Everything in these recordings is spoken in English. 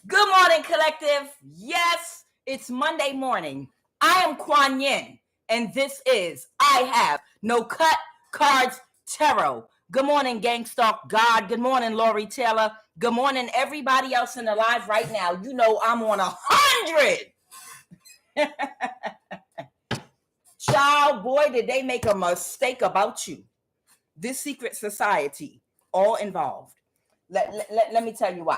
Good morning, collective. Yes, it's Monday morning. I am QUAN, and this is I Have No Cut Cards Tarot. Good morning, Gangstalk God. Good morning, Lori Taylor. Good morning, everybody else in the live right now. You know I'm on 100. Child, boy, did they make a mistake about you. This secret society, all involved. Let me tell you why.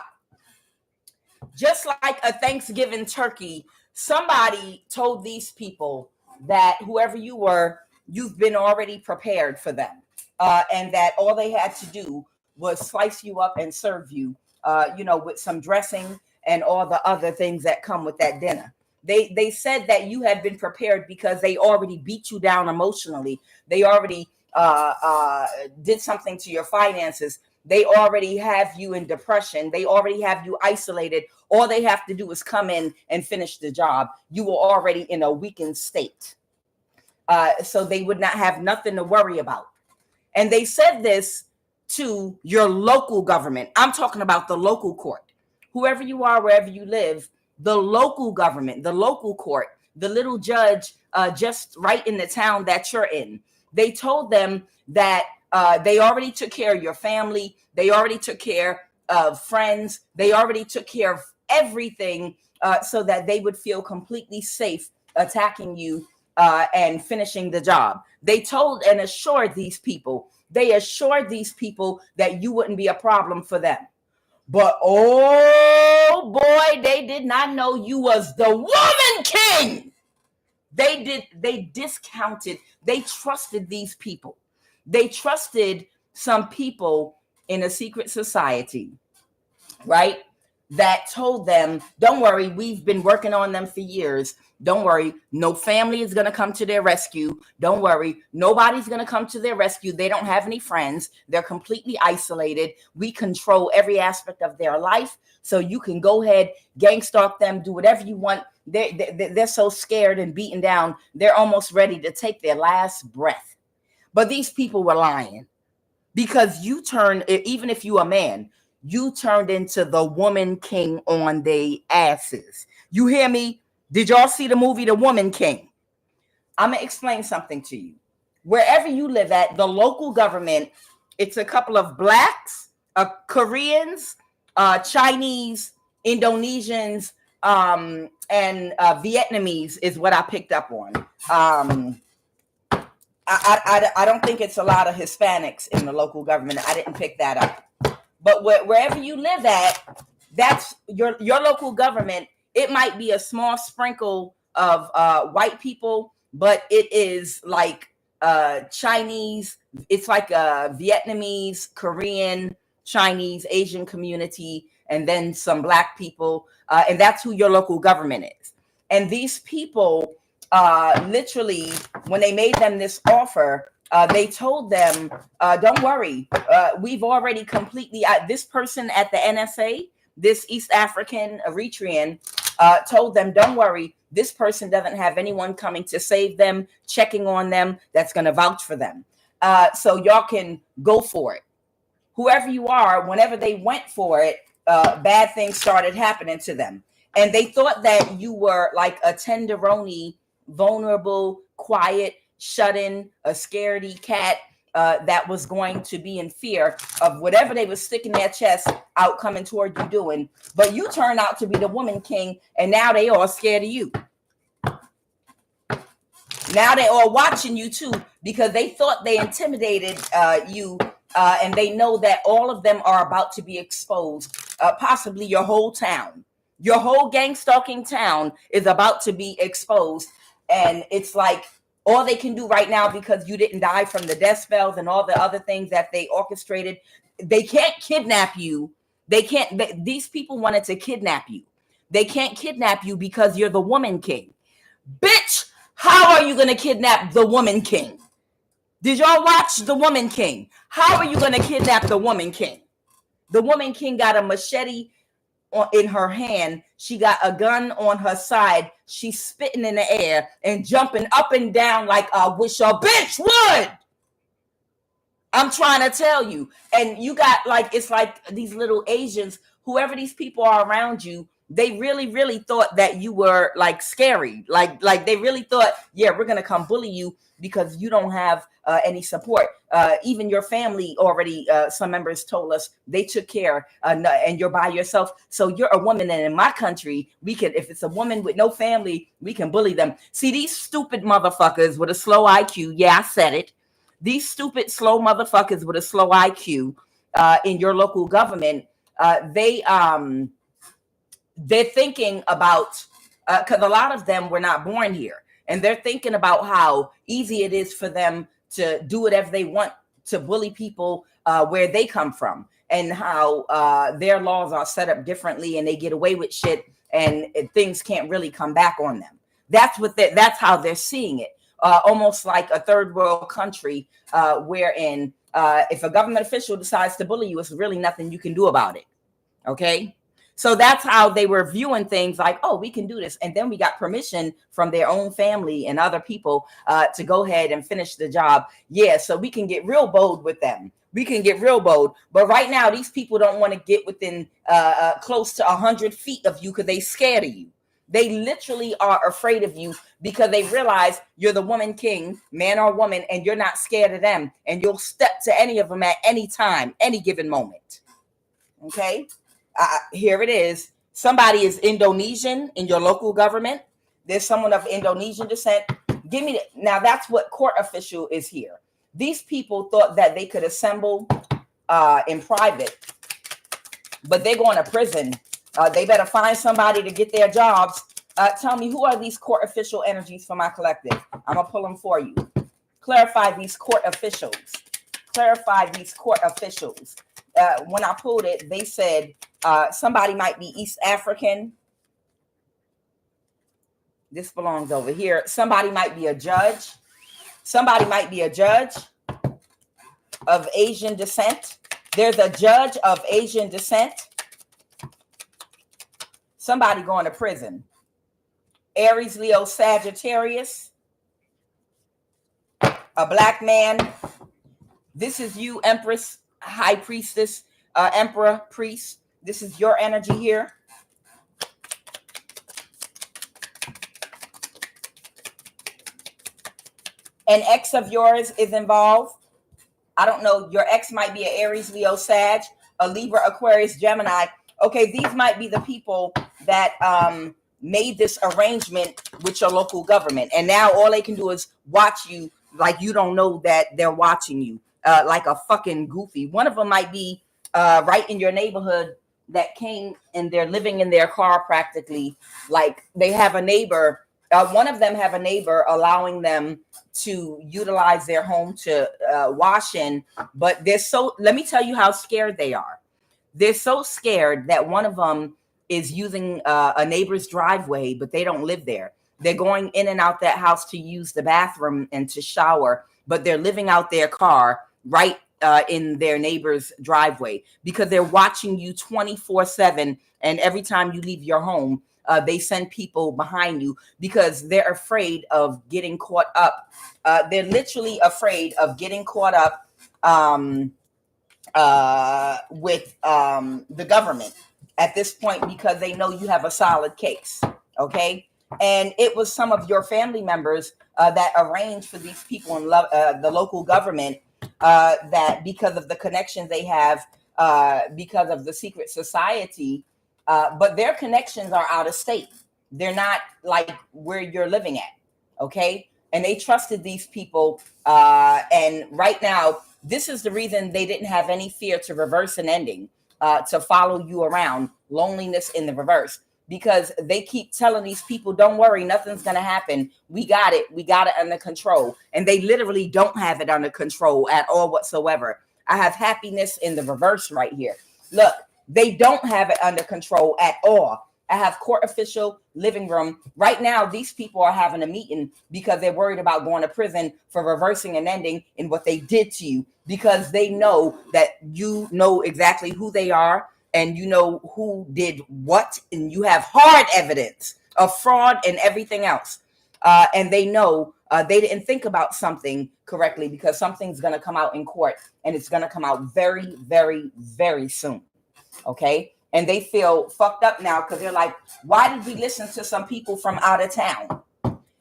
Just like a Thanksgiving turkey, somebody told these people that whoever you were, you've been already prepared for them. And that all they had to do was slice you up and serve you, with some dressing and all the other things that come with that dinner. They said that you had been prepared because they already beat you down emotionally. They already did something to your finances. They already have you in depression. They already have you isolated. All they have to do is come in and finish the job. You were already in a weakened state. So they would not have nothing to worry about. And they said this to your local government. I'm talking about the local court. Whoever you are, wherever you live, the local government, the local court, the little judge just right in the town that you're in. They told them that they already took care of your family. They already took care of friends. They already took care of everything so that they would feel completely safe attacking you and finishing the job. They told and assured these people, that you wouldn't be a problem for them. But oh boy, they did not know you was the woman king. They discounted, they trusted these people. They trusted some people in a secret society, right? That told them, don't worry, we've been working on them for years. Don't worry, no family is going to come to their rescue. Don't worry, nobody's going to come to their rescue. They don't have any friends. They're completely isolated. We control every aspect of their life. So you can go ahead, gang stalk them, do whatever you want. They're so scared and beaten down. They're almost ready to take their last breath. But these people were lying because you turn, even if you a man, you turned into the woman king on their asses. You hear me? Did y'all see the movie The Woman King? I'm going to explain something to you. Wherever you live at, the local government, it's a couple of blacks, Koreans, Chinese, Indonesians, and Vietnamese is what I picked up on. I don't think it's a lot of Hispanics in the local government. I didn't pick that up. But wherever you live at, that's your local government. It might be a small sprinkle of white people, but it is like Chinese. It's like a Vietnamese, Korean, Chinese, Asian community, and then some black people. And that's who your local government is. And these people, literally, when they made them this offer, they told them, don't worry, we've already completely, this person at the NSA, this East African Eritrean, told them, don't worry, this person doesn't have anyone coming to save them, checking on them, that's going to vouch for them. So y'all can go for it. Whoever you are, whenever they went for it, bad things started happening to them. And they thought that you were like a tenderoni, vulnerable, quiet, shut in, a scaredy cat that was going to be in fear of whatever they were sticking their chest out coming toward you doing. But you turned out to be the woman king, and now they all scared of you. Now they all watching you too, because they thought they intimidated you, and they know that all of them are about to be exposed, possibly your whole town. Your whole gang stalking town is about to be exposed. And it's like all they can do right now, because you didn't die from the death spells and all the other things that they orchestrated. They can't kidnap you. These people wanted to kidnap you. They can't kidnap you because you're the woman king. Bitch, how are you going to kidnap the woman king? Did y'all watch The Woman King? How are you going to kidnap the woman king? The woman king got a machete in her hand. She got a gun on her side. She's spitting in the air and jumping up and down like I wish a bitch would. I'm trying to tell you. And you got like, it's like these little Asians, whoever these people are around you, They really, really thought that you were like scary. Like they really thought, yeah, we're going to come bully you because you don't have any support. Even your family already, some members told us they took care and you're by yourself. So you're a woman. And in my country, we can, if it's a woman with no family, we can bully them. See, these stupid motherfuckers with a slow IQ. Yeah, I said it. These stupid, slow motherfuckers with a slow IQ in your local government, they're thinking about, because a lot of them were not born here, and they're thinking about how easy it is for them to do whatever they want to bully people where they come from, and how their laws are set up differently and they get away with shit and things can't really come back on them. That's how they're seeing it. Almost like a third world country wherein if a government official decides to bully you, it's really nothing you can do about it. Okay. So that's how they were viewing things, like, oh, we can do this. And then we got permission from their own family and other people to go ahead and finish the job. Yeah, so we can get real bold with them. We can get real bold. But right now, these people don't want to get within close to 100 feet of you because they scared of you. They literally are afraid of you because they realize you're the woman king, man or woman, and you're not scared of them. And you'll step to any of them at any time, any given moment. Okay? Here it is. Somebody is Indonesian in your local government. There's someone of Indonesian descent. Give me now. That's what court official is here. These people thought that they could assemble in private, but they're going to prison. They better find somebody to get their jobs. Tell me, who are these court official energies for my collective? I'm gonna pull them for you. Clarify these court officials. Clarify these court officials. When I pulled it, they said somebody might be East African. This belongs over here. Somebody might be a judge. Somebody might be a judge of Asian descent. There's a judge of Asian descent. Somebody going to prison. Aries, Leo, Sagittarius. A black man. This is you, Empress, High Priestess, Emperor, Priest. This is your energy here. An ex of yours is involved. I don't know. Your ex might be an Aries, Leo, Sag, a Libra, Aquarius, Gemini. Okay, these might be the people that made this arrangement with your local government. And now all they can do is watch you like you don't know that they're watching you, like a fucking goofy. One of them might be right in your neighborhood that came and they're living in their car practically. Like they have a neighbor. One of them have a neighbor allowing them to utilize their home to wash in. But they're so, let me tell you how scared they are. They're so scared that one of them is using a neighbor's driveway, but they don't live there. They're going in and out that house to use the bathroom and to shower, but they're living out their car right in their neighbor's driveway because they're watching you 24/7. And every time you leave your home, they send people behind you because they're afraid of getting caught up. They're literally afraid of getting caught up with the government at this point because they know you have a solid case. Okay. And it was some of your family members that arranged for these people in the local government that because of the connections they have, because of the secret society, but their connections are out of state. They're not like where you're living at. Okay. And they trusted these people. And right now, this is the reason they didn't have any fear to reverse an ending, to follow you around, loneliness in the reverse, because they keep telling these people, don't worry, nothing's going to happen. We got it. We got it under control. And they literally don't have it under control at all whatsoever. I have happiness in the reverse right here. Look, they don't have it under control at all. I have court official, living room. Right now, these people are having a meeting because they're worried about going to prison for reversing an ending in what they did to you, because they know that you know exactly who they are and you know who did what, and you have hard evidence of fraud and everything else. And they know they didn't think about something correctly because something's going to come out in court, and it's going to come out very, very, very soon. Okay. and they feel fucked up now because they're like, why did we listen to some people from out of town?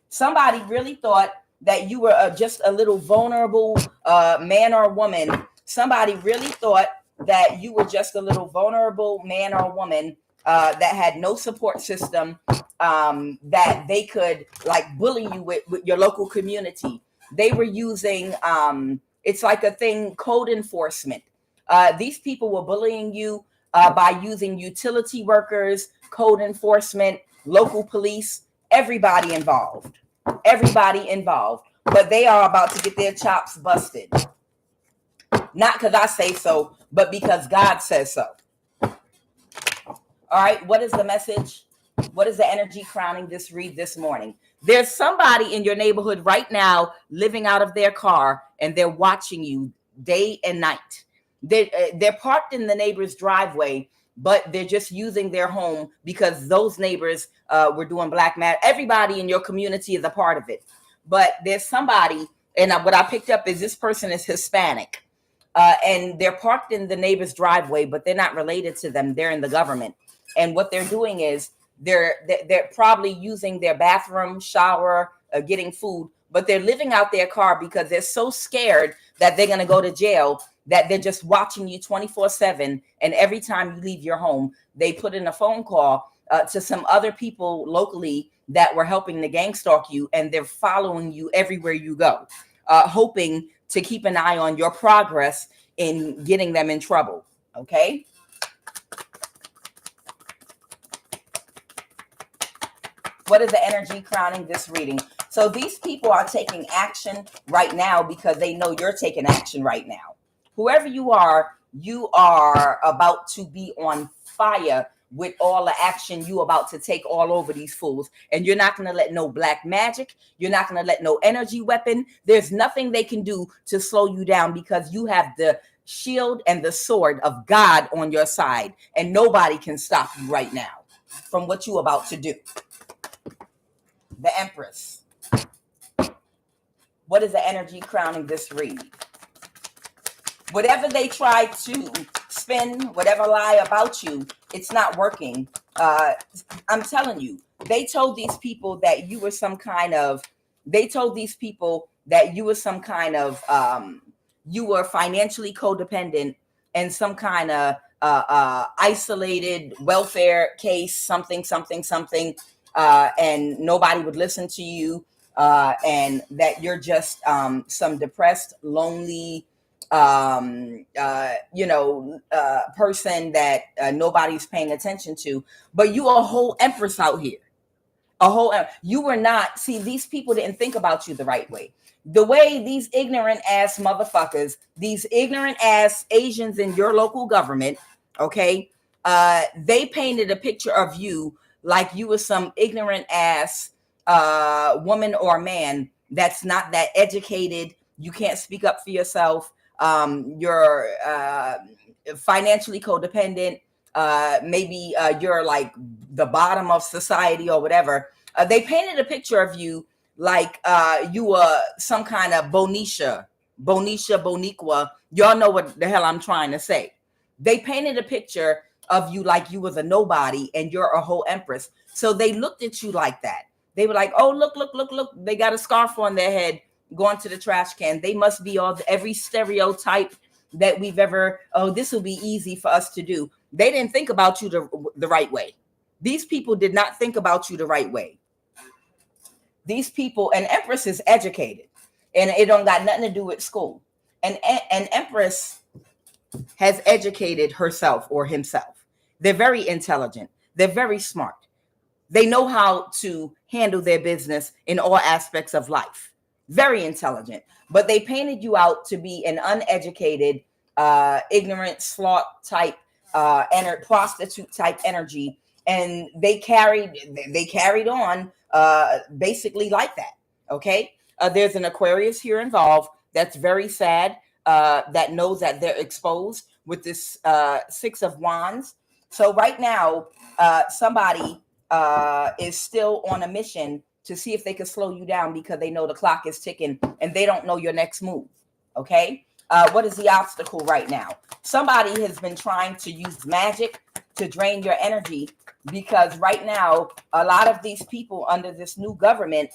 Somebody really thought that you were just a little vulnerable man or woman. Somebody really thought that you were just a little vulnerable man or woman that had no support system, that they could like bully you with your local community. They were using, it's like a thing, code enforcement. These people were bullying you by using utility workers, code enforcement, local police, everybody involved. Everybody involved. But they are about to get their chops busted. Not because I say so, but because God says so. All right, what is the message? What is the energy crowning this read this morning? There's somebody in your neighborhood right now living out of their car, and they're watching you day and night. They're parked in the neighbor's driveway, but they're just using their home because those neighbors were doing black magic. Everybody in your community is a part of it. But there's somebody, and what I picked up is this person is Hispanic, and they're parked in the neighbor's driveway, but they're not related to them. They're in the government. And what they're doing is they're probably using their bathroom, shower, getting food, but they're living out their car because they're so scared that they're going to go to jail that they're just watching you 24/7. And every time you leave your home, they put in a phone call to some other people locally that were helping to gang stalk you, and they're following you everywhere you go, hoping to keep an eye on your progress in getting them in trouble. Okay. What is the energy crowning this reading? So these people are taking action right now because they know you're taking action right now. Whoever you are about to be on fire with all the action you about to take all over these fools. And you're not going to let no black magic. You're not going to let no energy weapon. There's nothing they can do to slow you down because you have the shield and the sword of God on your side. And nobody can stop you right now from what you're about to do. The Empress. What is the energy crowning this read? Whatever they try to spin, whatever lie about you, it's not working. I'm telling you, they told these people that you were some kind of, you were financially codependent and some kind of isolated welfare case, something. And nobody would listen to you, and that you're just some depressed, lonely, person that nobody's paying attention to. But you are a whole empress out here. You were not. See, these people didn't think about you the right way. The way these ignorant ass motherfuckers, these ignorant ass Asians in your local government, okay, they painted a picture of you like you were some ignorant ass woman or man that's not that educated. You can't speak up for yourself. You're financially codependent. Maybe you're like the bottom of society or whatever. They painted a picture of you like you were some kind of Boniqua. Y'all know what the hell I'm trying to say. They painted a picture of you like you was a nobody and you're a whole empress. So they looked at you like that. They were like, oh, look. They got a scarf on their head going to the trash can. They must be every stereotype that we've ever, this will be easy for us to do. They didn't think about you the right way. These people did not think about you the right way. These people, an empress is educated and it don't got nothing to do with school. And an empress has educated herself or himself. They're very intelligent. They're very smart. They know how to handle their business in all aspects of life. Very intelligent. But they painted you out to be an uneducated, ignorant, slut type, prostitute type energy. And they carried on basically like that. Okay. There's an Aquarius here involved that's very sad, that knows that they're exposed with this 6 of Wands. So right now, somebody is still on a mission to see if they can slow you down because they know the clock is ticking and they don't know your next move. Okay. What is the obstacle right now? Somebody has been trying to use magic to drain your energy, because right now, a lot of these people under this new government,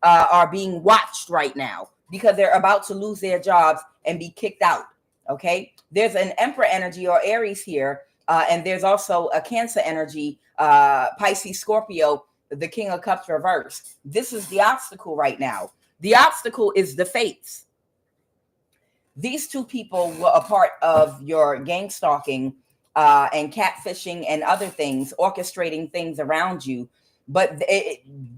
are being watched right now because they're about to lose their jobs and be kicked out. Okay, there's an Emperor energy or Aries here, and there's also a Cancer energy, Pisces, Scorpio, the King of Cups reversed. This is the obstacle right now. The obstacle is the fates. These two people were a part of your gang stalking and catfishing and other things, orchestrating things around you. But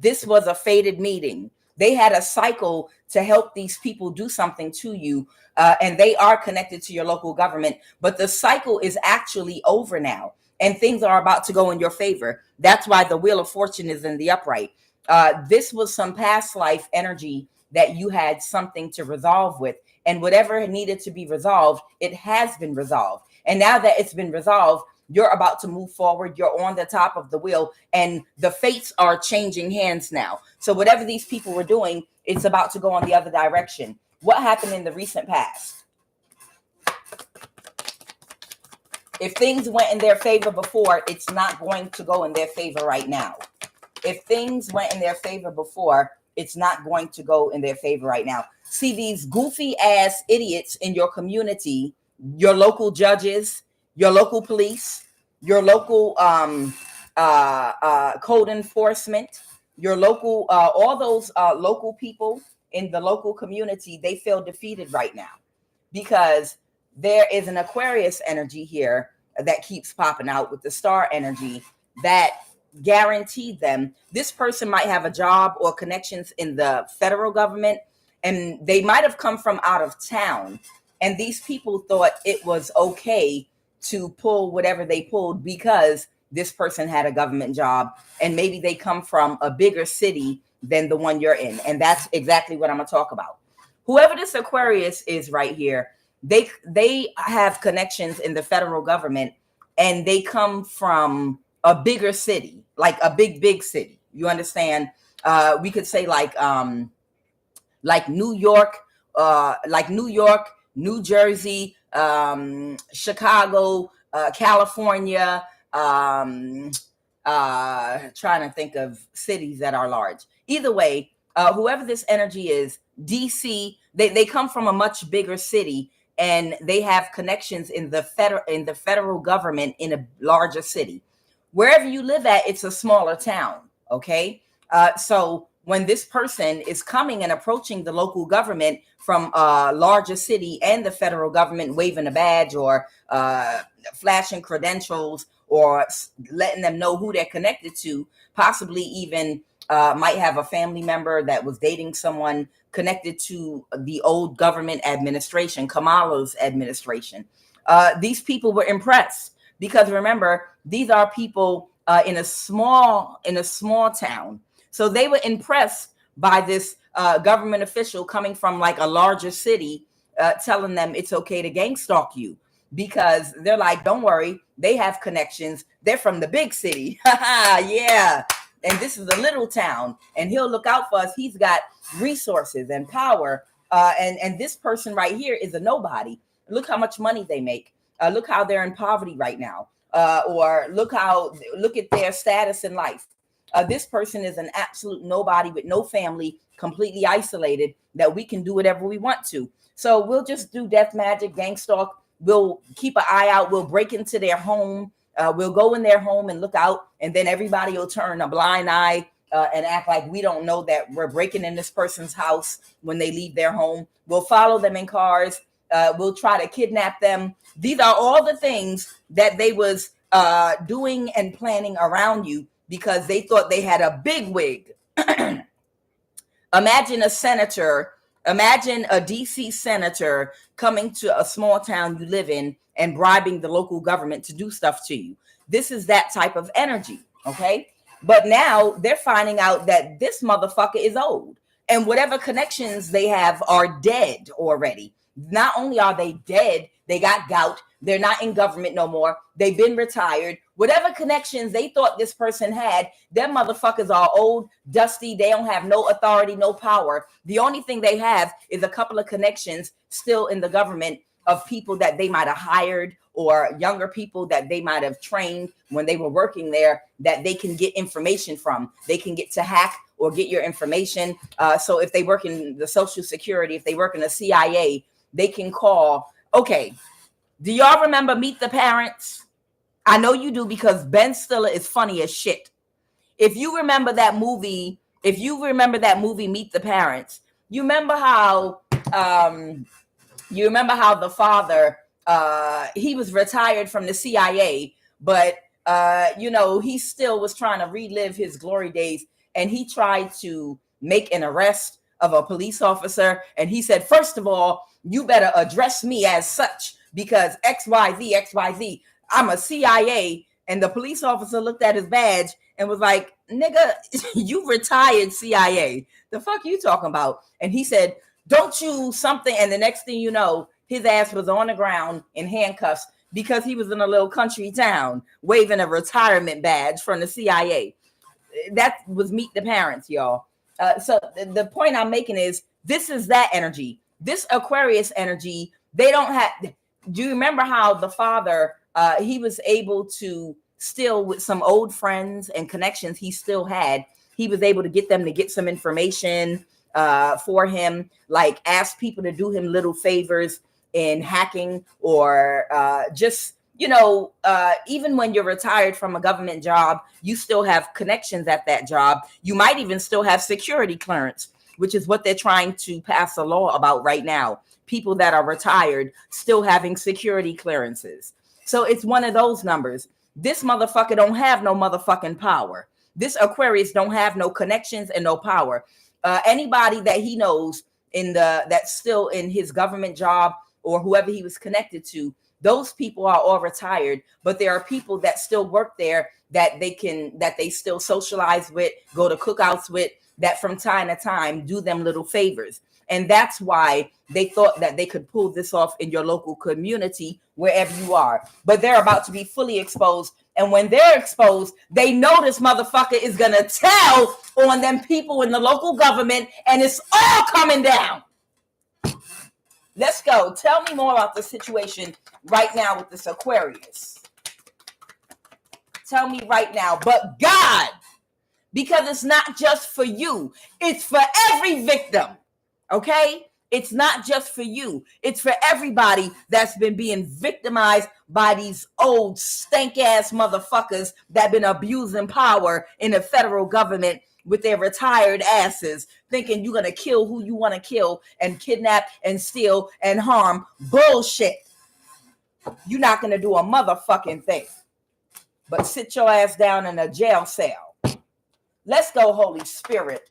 this was a fated meeting. They had a cycle to help these people do something to you, and they are connected to your local government. But the cycle is actually over now, and things are about to go in your favor. That's why the Wheel of Fortune is in the upright. This was some past life energy that you had something to resolve with. And whatever needed to be resolved, it has been resolved. And now that it's been resolved, you're about to move forward. You're on the top of the wheel, and the fates are changing hands now. So whatever these people were doing, it's about to go on the other direction. What happened in the recent past? If things went in their favor before, it's not going to go in their favor right now. If things went in their favor before, it's not going to go in their favor right now. See, these goofy ass idiots in your community, your local judges, your local police, your local code enforcement, your local, all those local people in the local community, they feel defeated right now because there is an Aquarius energy here that keeps popping out with the star energy that guaranteed them. This person might have a job or connections in the federal government, and they might have come from out of town. And these people thought it was okay to pull whatever they pulled because this person had a government job, and maybe they come from a bigger city than the one you're in. And that's exactly what I'm going to talk about. Whoever this Aquarius is right here, they have connections in the federal government, and they come from a bigger city, like a big city. You understand? We could say like New York, New Jersey, Chicago, California, trying to think of cities that are large. Either way, whoever this energy is, DC, they come from a much bigger city, and they have connections in the federal government in a larger city. Wherever you live at, it's a smaller town. Okay, so when this person is coming and approaching the local government from a larger city and the federal government, waving a badge or flashing credentials or letting them know who they're connected to, possibly even might have a family member that was dating someone connected to the old government administration, Kamala's administration. These people were impressed because remember, these are people in a small town. So they were impressed by this government official coming from like a larger city, telling them it's okay to gang stalk you because they're like, don't worry, they have connections. They're from the big city. Yeah. And this is a little town, and he'll look out for us. He's got resources and power. And this person right here is a nobody. Look how much money they make. Look how they're in poverty right now. Or look at their status in life. This person is an absolute nobody with no family, completely isolated, that we can do whatever we want to. So we'll just do death magic, gang stalk. We'll keep an eye out. We'll break into their home. We'll go in their home and look out, and then everybody will turn a blind eye and act like we don't know that we're breaking in this person's house when they leave their home. We'll follow them in cars. We'll try to kidnap them. These are all the things that they was doing and planning around you because they thought they had a big wig. Imagine a senator, imagine a DC senator coming to a small town you live in and bribing the local government to do stuff to you. This is that type of energy, okay? But now they're finding out that this motherfucker is old, and whatever connections they have are dead already. Not only are they dead, they got gout. They're not in government no more. They've been retired. Whatever connections they thought this person had, them motherfuckers are old, dusty. They don't have no authority, no power. The only thing they have is a couple of connections still in the government of people that they might have hired or younger people that they might have trained when they were working there that they can get information from. They can get to hack or get your information. So if they work in the Social Security, if they work in the CIA, they can call. Okay, do y'all remember Meet the Parents? I know you do, because Ben Stiller is funny as shit. If you remember that movie, Meet the Parents, you remember how the father, he was retired from the CIA, but he still was trying to relive his glory days, and he tried to make an arrest of a police officer, and he said, first of all, you better address me as such, because XYZ, I'm a CIA. And the police officer looked at his badge and was like, nigga, you retired CIA. The fuck you talking about? And he said, don't you something. And the next thing you know, his ass was on the ground in handcuffs because he was in a little country town waving a retirement badge from the CIA. That was Meet the Parents, y'all. So the point I'm making is, this is that energy. This Aquarius energy, they don't have. Do you remember how the father, he was able to still, with some old friends and connections he still had, he was able to get them to get some information for him, like ask people to do him little favors in hacking, or even when you're retired from a government job, you still have connections at that job. You might even still have security clearance, which is what they're trying to pass a law about right now. People that are retired still having security clearances. So it's one of those numbers. This motherfucker don't have no motherfucking power. This Aquarius don't have no connections and no power. Anybody that he knows that's still in his government job, or whoever he was connected to, those people are all retired. But there are people that still work there that they still socialize with, go to cookouts with, that from time to time do them little favors. And that's why they thought that they could pull this off in your local community, wherever you are. But they're about to be fully exposed. And when they're exposed, they know this motherfucker is going to tell on them people in the local government, and it's all coming down. Let's go. Tell me more about the situation right now with this Aquarius. Tell me right now. But God, because it's not just for you. It's for every victim. Okay? It's not just for you. It's for everybody that's been being victimized by these old stank-ass motherfuckers that been abusing power in the federal government with their retired asses, thinking you're going to kill who you want to kill and kidnap and steal and harm. Bullshit. You're not going to do a motherfucking thing but sit your ass down in a jail cell. Let's go, Holy Spirit.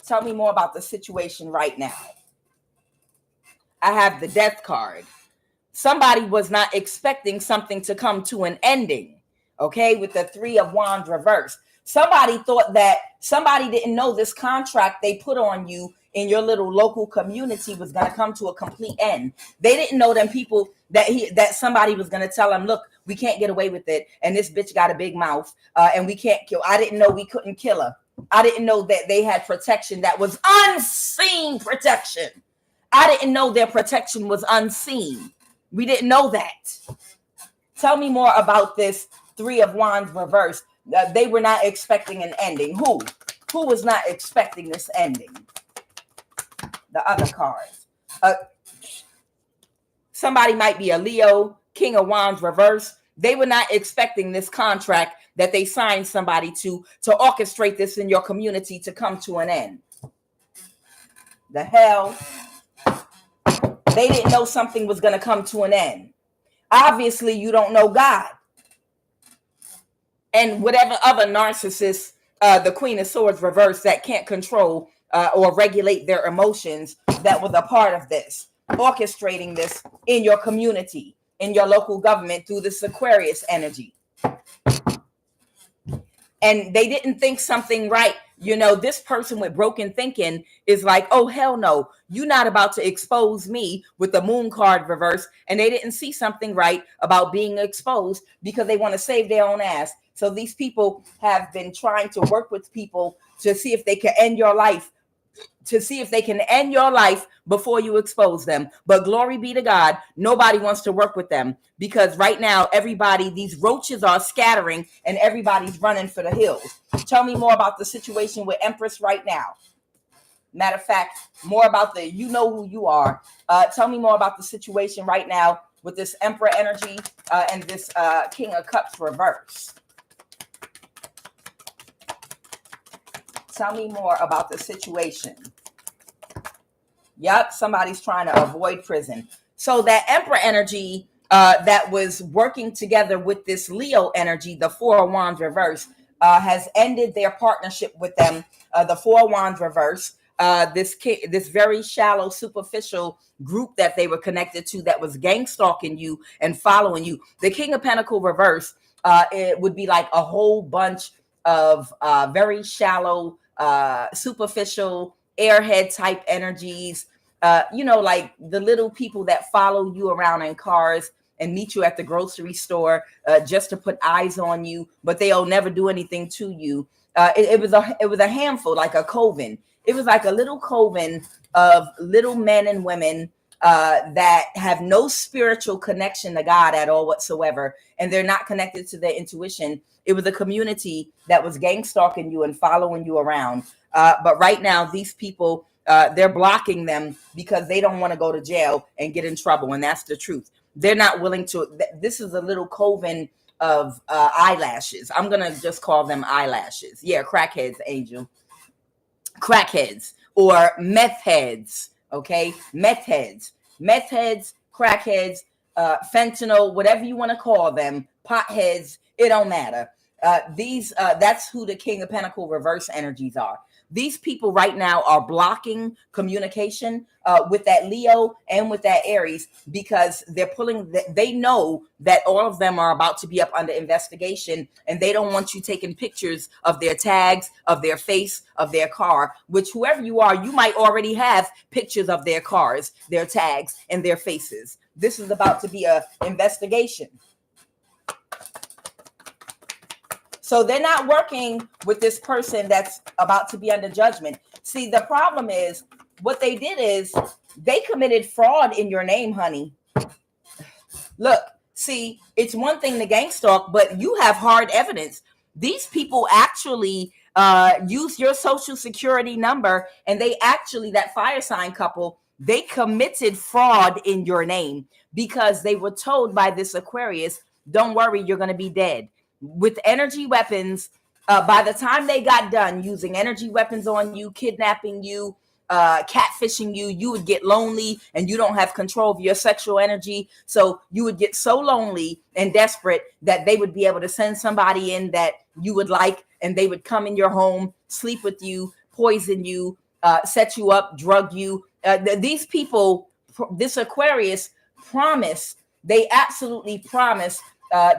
Tell me more about the situation right now. I have the Death card. Somebody was not expecting something to come to an ending, okay, with the Three of Wands reversed. Somebody thought that somebody didn't know this contract they put on you in your little local community was going to come to a complete end. They didn't know them people that somebody was going to tell them, look, we can't get away with it, and this bitch got a big mouth, and we can't kill. I didn't know we couldn't kill her. I didn't know that they had protection that was unseen protection. I didn't know their protection was unseen. We didn't know that. Tell me more about this Three of Wands reversed. They were not expecting an ending. Who? Who was not expecting this ending? The other cards. Somebody might be a Leo, King of Wands reversed. They were not expecting this contract that they signed somebody to orchestrate this in your community to come to an end. The hell? They didn't know something was going to come to an end. Obviously, you don't know God. And whatever other narcissists, the Queen of Swords reversed, that can't control or regulate their emotions, that was a part of this, orchestrating this in your community, in your local government through this Aquarius energy. And they didn't think something right. You know, this person with broken thinking is like, oh, hell no, you're not about to expose me with the Moon card reverse. And they didn't see something right about being exposed because they want to save their own ass. So these people have been trying to work with people to see if they can end your life to see if they can end your life before you expose them. But glory be to God, nobody wants to work with them, because right now, everybody, these roaches are scattering and everybody's running for the hills. Tell me more about the situation with Empress right now. Matter of fact, more about the, you know who you are. Tell me more about the situation right now with this Emperor energy and this King of Cups reverse. Tell me more about the situation. Yep, somebody's trying to avoid prison. So that Emperor energy that was working together with this Leo energy, the Four of Wands reverse, has ended their partnership with them. The Four of Wands reverse, this very shallow, superficial group that they were connected to that was gang stalking you and following you. The King of Pentacles reverse, it would be like a whole bunch of very shallow, superficial, airhead type energies, like the little people that follow you around in cars and meet you at the grocery store just to put eyes on you, but they'll never do anything to you. It was a handful, like a coven. It was like a little coven of little men and women that have no spiritual connection to God at all whatsoever, and they're not connected to their intuition. It was a community that was gang stalking you and following you around. But right now, these people, they're blocking them because they don't want to go to jail and get in trouble. And that's the truth. They're not willing to. This is a little coven of eyelashes. I'm going to just call them eyelashes. Yeah, crackheads, Angel. Crackheads or meth heads. Okay, meth heads, crackheads, fentanyl, whatever you want to call them, potheads. It don't matter. That's who the King of Pentacles reverse energies are. These people right now are blocking communication with that Leo and with that Aries, because they know that all of them are about to be up under investigation, and they don't want you taking pictures of their tags, of their face, of their car, which whoever you are, you might already have pictures of their cars, their tags, and their faces. This is about to be an investigation. So they're not working with this person that's about to be under judgment. See, the problem is what they did is they committed fraud in your name, honey. Look, see, it's one thing to gang stalk, but you have hard evidence. These people actually use your social security number, and they actually, that fire sign couple, they committed fraud in your name because they were told by this Aquarius, don't worry, you're going to be dead. With energy weapons, by the time they got done using energy weapons on you, kidnapping you, catfishing you, you would get lonely and you don't have control of your sexual energy. So you would get so lonely and desperate that they would be able to send somebody in that you would like, and they would come in your home, sleep with you, poison you, set you up, drug you. These people, this Aquarius promised, they absolutely promised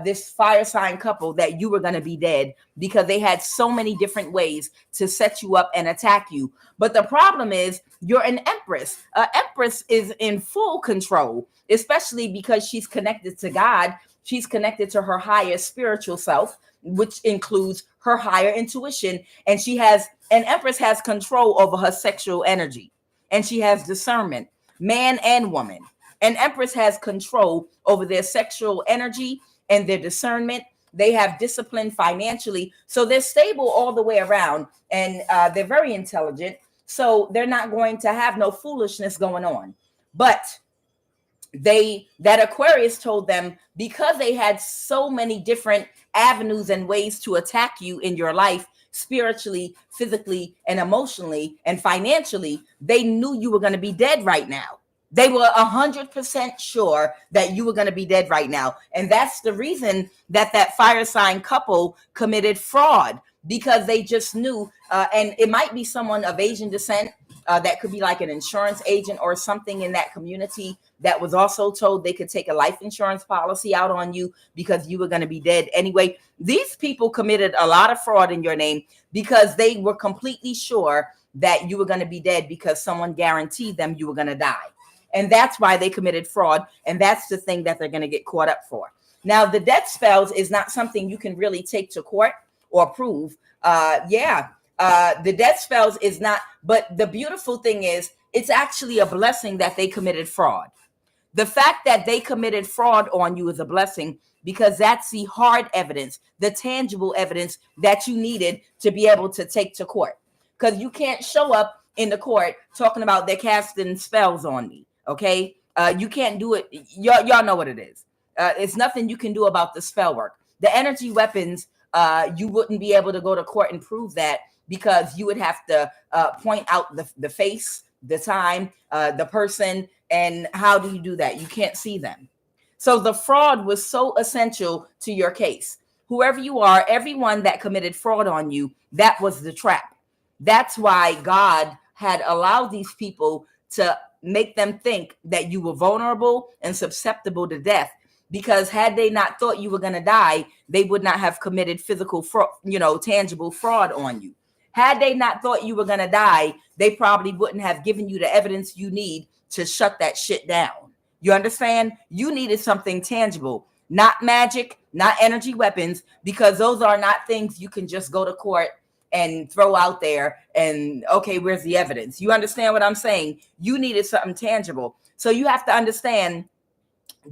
this fire sign couple that you were going to be dead, because they had so many different ways to set you up and attack you. But the problem is you're an Empress. Empress is in full control, especially because she's connected to God. She's connected to her higher spiritual self, which includes her higher intuition. And an Empress has control over her sexual energy, and she has discernment, man and woman. An Empress has control over their sexual energy and their discernment. They have discipline financially. So they're stable all the way around, and they're very intelligent. So they're not going to have no foolishness going on. But that Aquarius told them, because they had so many different avenues and ways to attack you in your life, spiritually, physically, and emotionally, and financially, they knew you were going to be dead right now. They were 100% sure that you were going to be dead right now. And that's the reason that fire sign couple committed fraud, because they just knew, and it might be someone of Asian descent, that could be like an insurance agent or something in that community that was also told they could take a life insurance policy out on you because you were going to be dead anyway. These people committed a lot of fraud in your name because they were completely sure that you were going to be dead, because someone guaranteed them you were going to die. And that's why they committed fraud. And that's the thing that they're going to get caught up for. Now, the death spells is not something you can really take to court or prove. The death spells is not, but the beautiful thing is it's actually a blessing that they committed fraud. The fact that they committed fraud on you is a blessing because that's the hard evidence, the tangible evidence that you needed to be able to take to court. Because you can't show up in the court talking about they're casting spells on me. Okay. You can't do it. Y'all know what it is. It's nothing you can do about the spell work. The energy weapons, you wouldn't be able to go to court and prove that because you would have to point out the face, the time, the person, and how do you do that? You can't see them. So the fraud was so essential to your case. Whoever you are, everyone that committed fraud on you, that was the trap. That's why God had allowed these people to make them think that you were vulnerable and susceptible to death. Because had they not thought you were going to die, they would not have committed physical fraud, tangible fraud on you. Had they not thought you were going to die, they probably wouldn't have given you the evidence you need to shut that shit down. You understand? You needed something tangible, not magic, not energy weapons, because those are not things you can just go to court and throw out there and, okay, where's the evidence? You understand what I'm saying? You needed something tangible. So you have to understand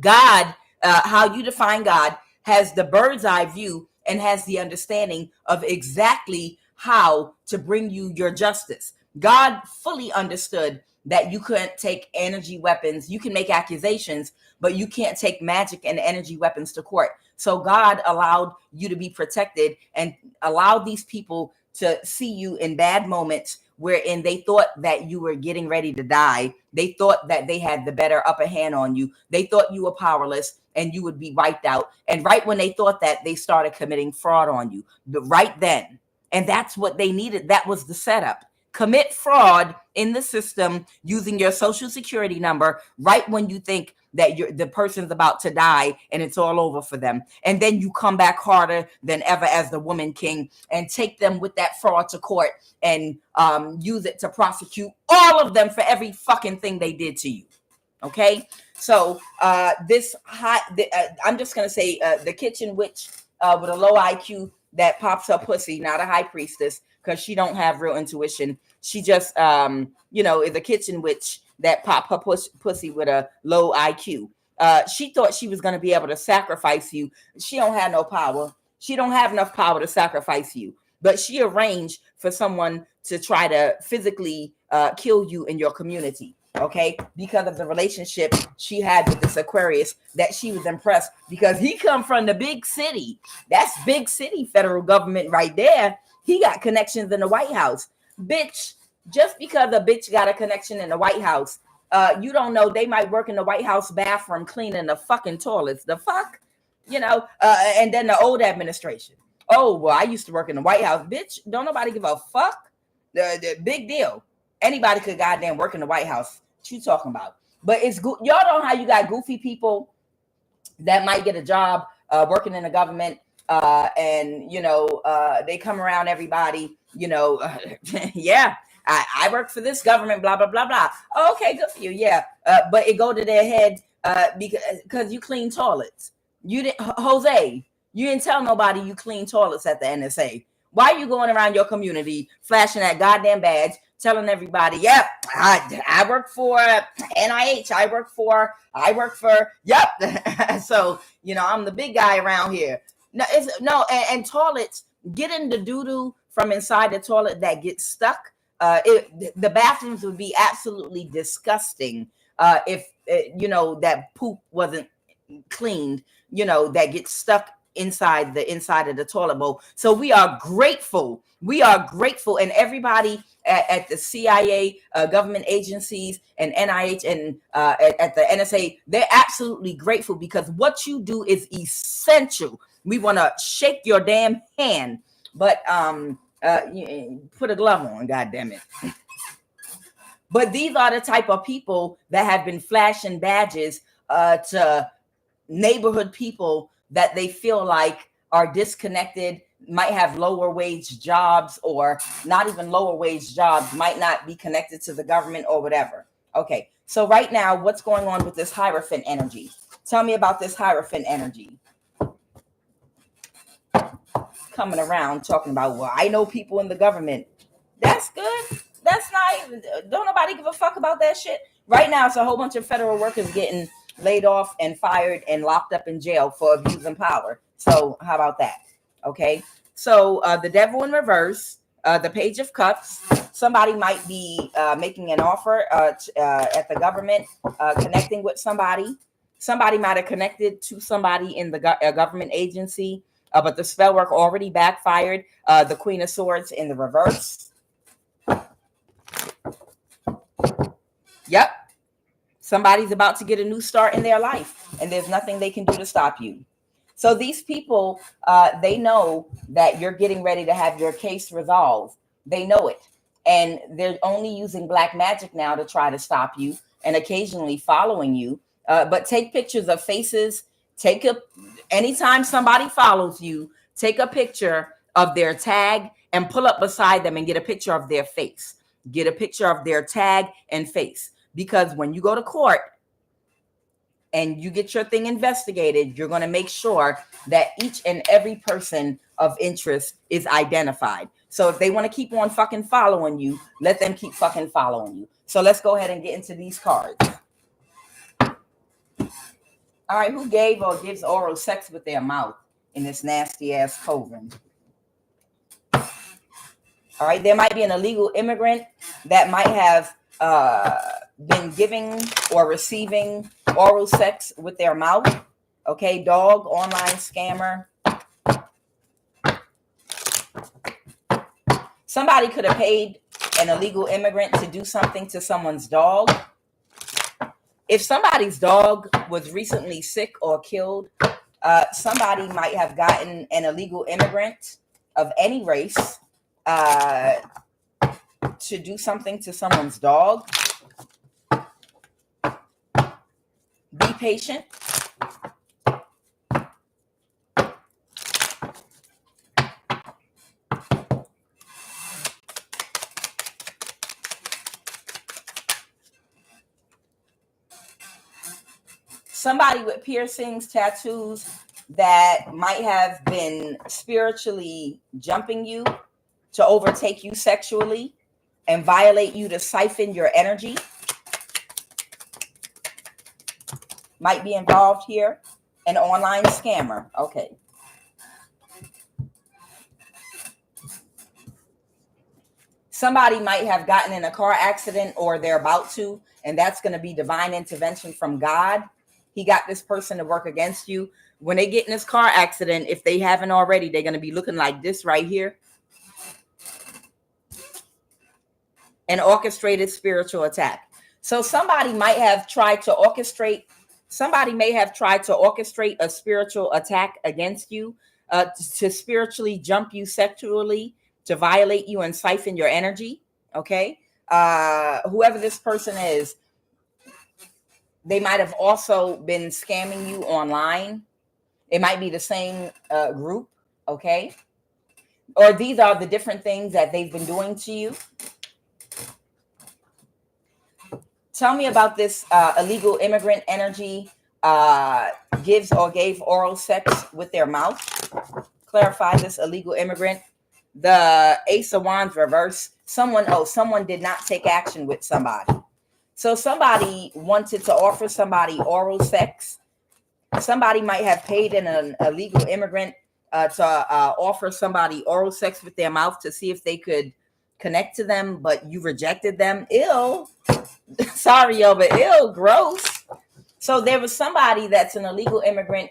God, how you define God, has the bird's eye view and has the understanding of exactly how to bring you your justice. God fully understood that you couldn't take energy weapons. You can make accusations, but you can't take magic and energy weapons to court. So God allowed you to be protected and allowed these people to see you in bad moments wherein they thought that you were getting ready to die. They thought that they had the better upper hand on you. They thought you were powerless and you would be wiped out. And right when they thought that, they started committing fraud on you. But right then. And that's what they needed. That was the setup. Commit fraud in the system using your social security number right when you think that the person's about to die and it's all over for them. And then you come back harder than ever as the woman king and take them with that fraud to court and use it to prosecute all of them for every fucking thing they did to you. Okay, so I'm just going to say the kitchen witch with a low IQ that pops her pussy, not a high priestess, because she don't have real intuition. She just, is a kitchen witch that pop her pussy with a low IQ. She thought she was going to be able to sacrifice you. She don't have no power. She don't have enough power to sacrifice you. But she arranged for someone to try to physically kill you in your community. Okay, because of the relationship she had with this Aquarius, that she was impressed because he come from the big city. That's big city federal government right there. He got connections in the White House. Bitch, just because a bitch got a connection in the White House, you don't know they might work in the White House bathroom cleaning the fucking toilets. The fuck? And then the old administration. Oh, well, I used to work in the White House. Bitch, don't nobody give a fuck. The big deal. Anybody could goddamn work in the White House. What you talking about? But it's good. Y'all know how you got goofy people that might get a job working in the government and they come around everybody, yeah, I work for this government, blah, blah, blah, blah. Oh, okay, good for you. Yeah. But it go to their head because you clean toilets. You didn't, Jose, you didn't tell nobody you clean toilets at the NSA. Why are you going around your community flashing that goddamn badge, telling everybody, yep, I work for NIH. I work for, yep. So, I'm the big guy around here. And toilets, getting the doo-doo from inside the toilet that gets stuck. The bathrooms would be absolutely disgusting if, that poop wasn't cleaned, that gets stuck inside of the toilet bowl. So we are grateful. And everybody at the CIA, government agencies, and NIH, and at the NSA, they're absolutely grateful because what you do is essential. We want to shake your damn hand, but put a glove on, goddamn it. But these are the type of people that have been flashing badges to neighborhood people that they feel like are disconnected, might have lower wage jobs, or not even lower wage jobs, might not be connected to the government or whatever. Okay, so right now, what's going on with this Hierophant energy? Tell me about this Hierophant energy. Coming around talking about, well, I know people in the government. That's good. That's nice. Don't nobody give a fuck about that shit. Right now, it's a whole bunch of federal workers getting laid off and fired and locked up in jail for abusing power. So how about that? Okay. So the devil in reverse, the page of cups. Somebody might be making an offer at the government, connecting with somebody. Somebody might have connected to somebody in the government agency, but the spell work already backfired. The Queen of Swords in the reverse. Yep. Somebody's about to get a new start in their life, and there's nothing they can do to stop you. So these people, they know that you're getting ready to have your case resolved. They know it. And they're only using black magic now to try to stop you and occasionally following you. But take pictures of faces. Anytime somebody follows you, take a picture of their tag and pull up beside them and get a picture of their face. Get a picture of their tag and face. Because when you go to court and you get your thing investigated, you're going to make sure that each and every person of interest is identified. So if they want to keep on fucking following you, let them keep fucking following you. So let's go ahead and get into these cards. All right, who gave or gives oral sex with their mouth in this nasty ass coven? All right, there might be an illegal immigrant that might have been giving or receiving oral sex with their mouth. Okay, dog, online scammer. Somebody could have paid an illegal immigrant to do something to someone's dog. If somebody's dog was recently sick or killed, somebody might have gotten an illegal immigrant of any race to do something to someone's dog. Be patient. Somebody with piercings, tattoos that might have been spiritually jumping you to overtake you sexually and violate you to siphon your energy might be involved here. An online scammer. Okay. Somebody might have gotten in a car accident or they're about to, and that's going to be divine intervention from God. He got this person to work against you. When they get in this car accident, if they haven't already, they're going to be looking like this right here. An orchestrated spiritual attack. So somebody might have tried to orchestrate. Somebody may have tried to orchestrate a spiritual attack against you, to spiritually jump you sexually, to violate you and siphon your energy. Okay. Whoever this person is, they might have also been scamming you online. It might be the same group. Okay. Or these are the different things that they've been doing to you. Tell me about this illegal immigrant energy gives or gave oral sex with their mouth. Clarify this illegal immigrant. The Ace of Wands reverse. Someone did not take action with somebody. So somebody wanted to offer somebody oral sex. Somebody might have paid an illegal immigrant to offer somebody oral sex with their mouth to see if they could connect to them, but you rejected them. Ew. Sorry, yo, but ew, gross. So there was somebody that's an illegal immigrant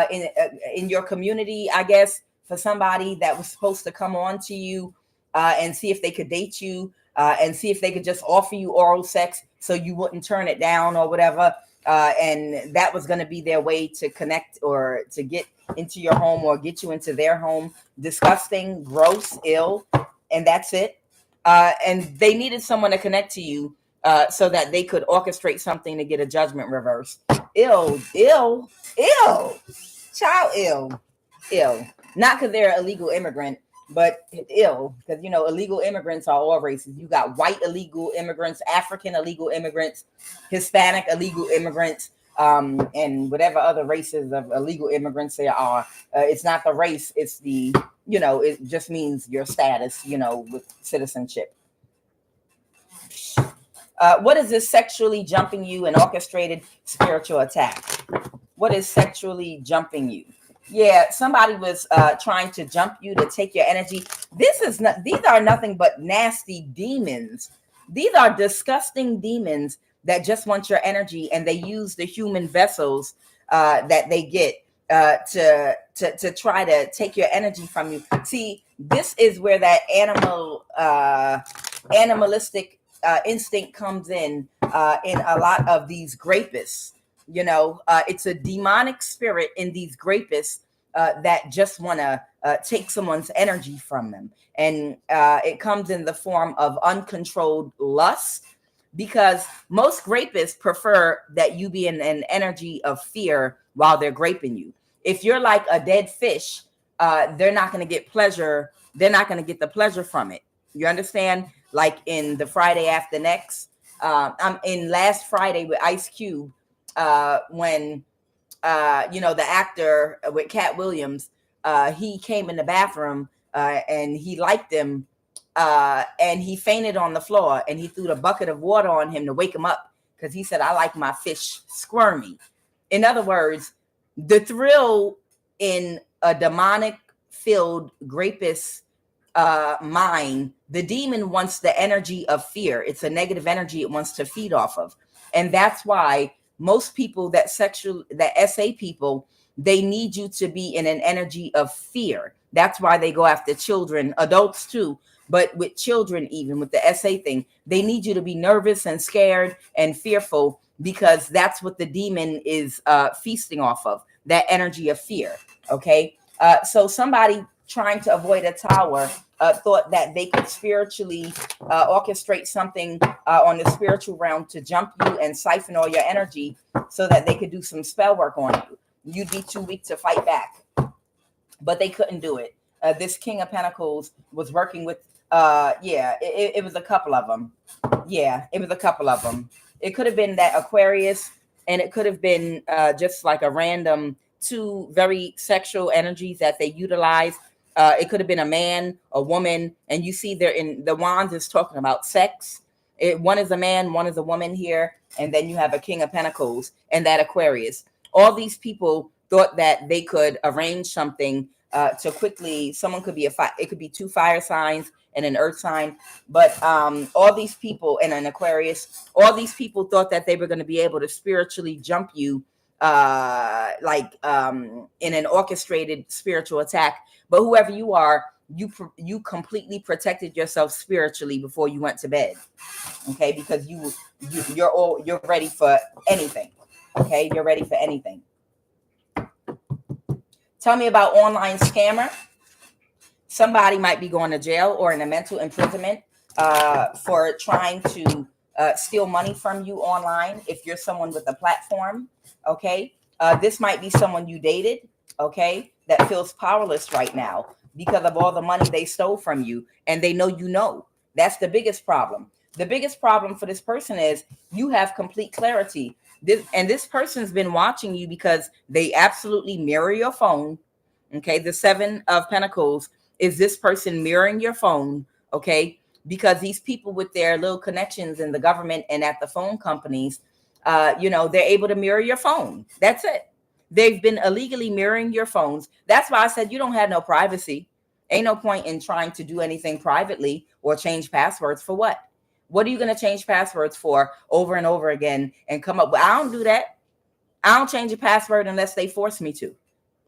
in your community, I guess, for somebody that was supposed to come on to you and see if they could date you and see if they could just offer you oral sex so you wouldn't turn it down or whatever. And that was going to be their way to connect or to get into your home or get you into their home. Disgusting, gross, ill, and that's it. And they needed someone to connect to you so that they could orchestrate something to get a judgment reversed. Ill. Child, ill. Not because they're an illegal immigrant, but ill. Because, you know, illegal immigrants are all races. You got white illegal immigrants, African illegal immigrants, Hispanic illegal immigrants. and whatever other races of illegal immigrants there are. It's not the race, it's the, it just means your status, with citizenship. What is this sexually jumping you an orchestrated spiritual attack? What is sexually jumping you? Yeah, somebody was trying to jump you to take your energy. These are nothing but nasty demons. These are disgusting demons that just want your energy, and they use the human vessels that they get to try to take your energy from you. See, this is where that animalistic instinct comes in a lot of these grapists. It's a demonic spirit in these grapists that just want to take someone's energy from them. And it comes in the form of uncontrolled lust, because most grapists prefer that you be in an energy of fear while they're graping you. If you're like a dead fish, they're not going to get pleasure. They're not going to get the pleasure from it. You understand? Like in the Friday After Next, I'm in Last Friday with Ice Cube, when the actor with Cat Williams, he came in the bathroom and he liked him, and he fainted on the floor, and he threw the bucket of water on him to wake him up, because he said, "I like my fish squirmy." In other words, the thrill in a demonic filled grapist mind, the demon wants the energy of fear. It's a negative energy it wants to feed off of. And that's why most people that SA people, they need you to be in an energy of fear. That's why they go after children, adults too, but with children, even with the SA thing, they need you to be nervous and scared and fearful, because that's what the demon is feasting off of, that energy of fear. Okay. So somebody trying to avoid a tower thought that they could spiritually orchestrate something on the spiritual realm to jump you and siphon all your energy so that they could do some spell work on you. You'd be too weak to fight back. But they couldn't do it. This King of Pentacles was working with, it was a couple of them. Yeah, it was a couple of them. It could have been that Aquarius, and it could have been just like a random two very sexual energies that they utilize. It could have been a man, a woman, and you see there in the wands is talking about sex. One is a man, one is a woman here, and then you have a King of Pentacles and that Aquarius. All these people thought that they could arrange something to quickly. Someone could be it could be two fire signs and an earth sign, but all these people, and an Aquarius, all these people thought that they were going to be able to spiritually jump you in an orchestrated spiritual attack. But whoever you are, you completely protected yourself spiritually before you went to bed. Okay, because you're ready for anything. Okay, you're ready for anything. Tell me about online scammer. Somebody might be going to jail or in a mental imprisonment for trying to steal money from you online. If you're someone with a platform, okay, this might be someone you dated, okay, that feels powerless right now because of all the money they stole from you, and they know. That's the biggest problem. The biggest problem for this person is you have complete clarity. This person's been watching you because they absolutely mirror your phone. Okay, the Seven of Pentacles is this person mirroring your phone. Okay, because these people with their little connections in the government and at the phone companies, they're able to mirror your phone. That's it. They've been illegally mirroring your phones. That's why I said you don't have no privacy. Ain't no point in trying to do anything privately or change passwords for what? What are you going to change passwords for over and over again and come up with? I don't do that. I don't change a password unless they force me to.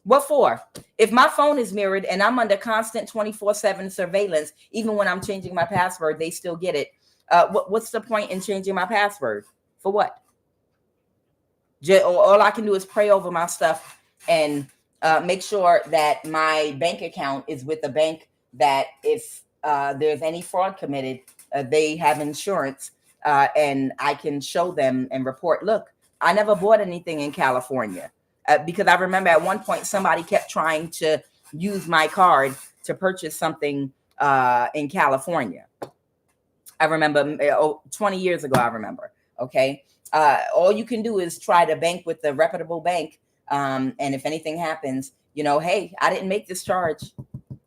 What for? If my phone is mirrored and I'm under constant 24/7 surveillance, even when I'm changing my password, they still get it. What's the point in changing my password? For what? All I can do is pray over my stuff and make sure that my bank account is with a bank that if there's any fraud committed, they have insurance, and I can show them and report, look, I never bought anything in California, because I remember at one point somebody kept trying to use my card to purchase something in California. I remember 20 years ago, I remember. Okay. all you can do is try to bank with the reputable bank. And if anything happens, you know, hey, I didn't make this charge.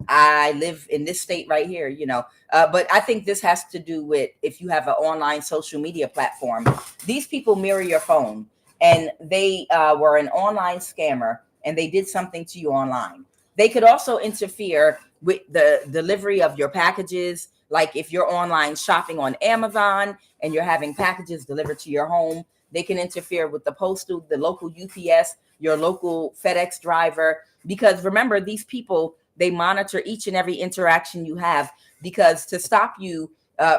I live in this state right here, you know. But I think this has to do with if you have an online social media platform. These people mirror your phone, and they were an online scammer, and they did something to you online. They could also interfere with the delivery of your packages. Like if you're online shopping on Amazon and you're having packages delivered to your home, they can interfere with the postal, the local UPS, your local FedEx driver. Because remember, these people, they monitor each and every interaction you have, because to stop you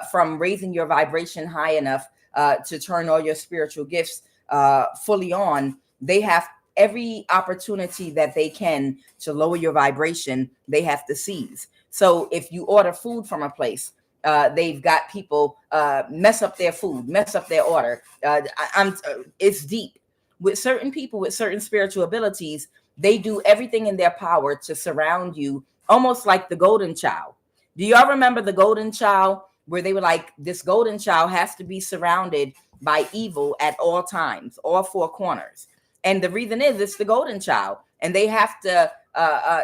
from raising your vibration high enough to turn all your spiritual gifts fully on, they have every opportunity that they can to lower your vibration, they have to seize. So if you order food from a place, they've got people mess up their food, mess up their order. It's deep. With certain people with certain spiritual abilities, they do everything in their power to surround you, almost like the golden child. Do y'all remember the golden child, where they were like, this golden child has to be surrounded by evil at all times, all four corners? And the reason is it's the golden child, and they have to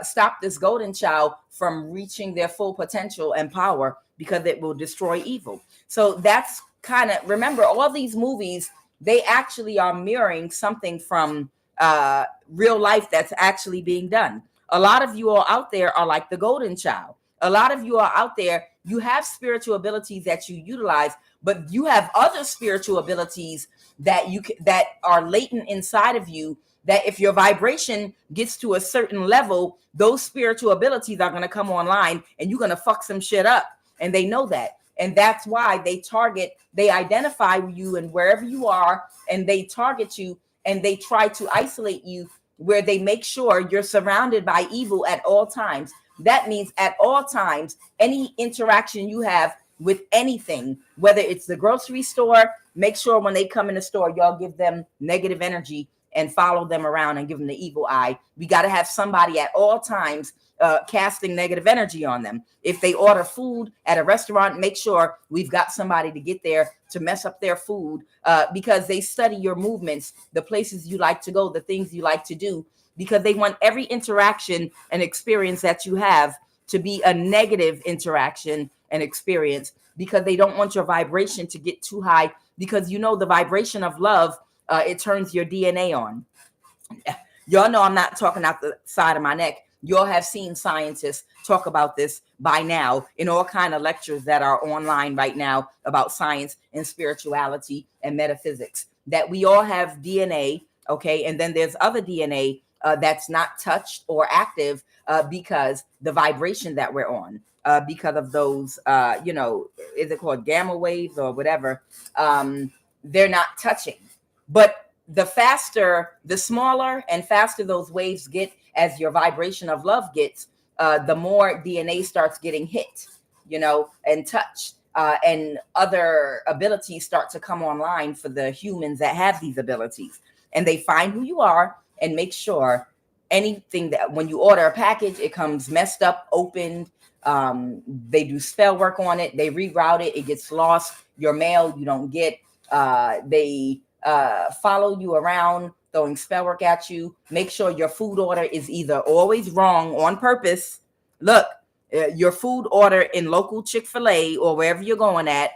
stop this golden child from reaching their full potential and power, because it will destroy evil. So that's kind of, remember, all these movies, they actually are mirroring something from real life that's actually being done. A lot of you all out there are like the golden child. A lot of you are out there, you have spiritual abilities that you utilize, but you have other spiritual abilities that that are latent inside of you, that if your vibration gets to a certain level, those spiritual abilities are going to come online and you're going to fuck some shit up. And they know that. And that's why they identify you and wherever you are, and they target you, and they try to isolate you, where they make sure you're surrounded by evil at all times. That means at all times, any interaction you have with anything, whether it's the grocery store, make sure when they come in the store, y'all give them negative energy and follow them around and give them the evil eye. We got to have somebody at all times casting negative energy on them. If they order food at a restaurant, make sure we've got somebody to get there to mess up their food, because they study your movements, the places you like to go, the things you like to do, because they want every interaction and experience that you have to be a negative interaction and experience, because they don't want your vibration to get too high, because you know the vibration of love, it turns your DNA on. Y'all know I'm not talking out the side of my neck. Y'all have seen scientists talk about this by now in all kind of lectures that are online right now about science and spirituality and metaphysics, that we all have DNA, okay? And then there's other DNA that's not touched or active because the vibration that we're on, because of those, is it called gamma waves or whatever? They're not touching. But the smaller and faster those waves get, as your vibration of love gets, the more DNA starts getting hit, and touched. And other abilities start to come online for the humans that have these abilities. And they find who you are and make sure anything that when you order a package, it comes messed up, opened. They do spell work on it. They reroute it. It gets lost. Your mail, you don't get. They follow you around, throwing spell work at you. Make sure your food order is either always wrong on purpose. Look, your food order in local Chick-fil-A or wherever you're going at,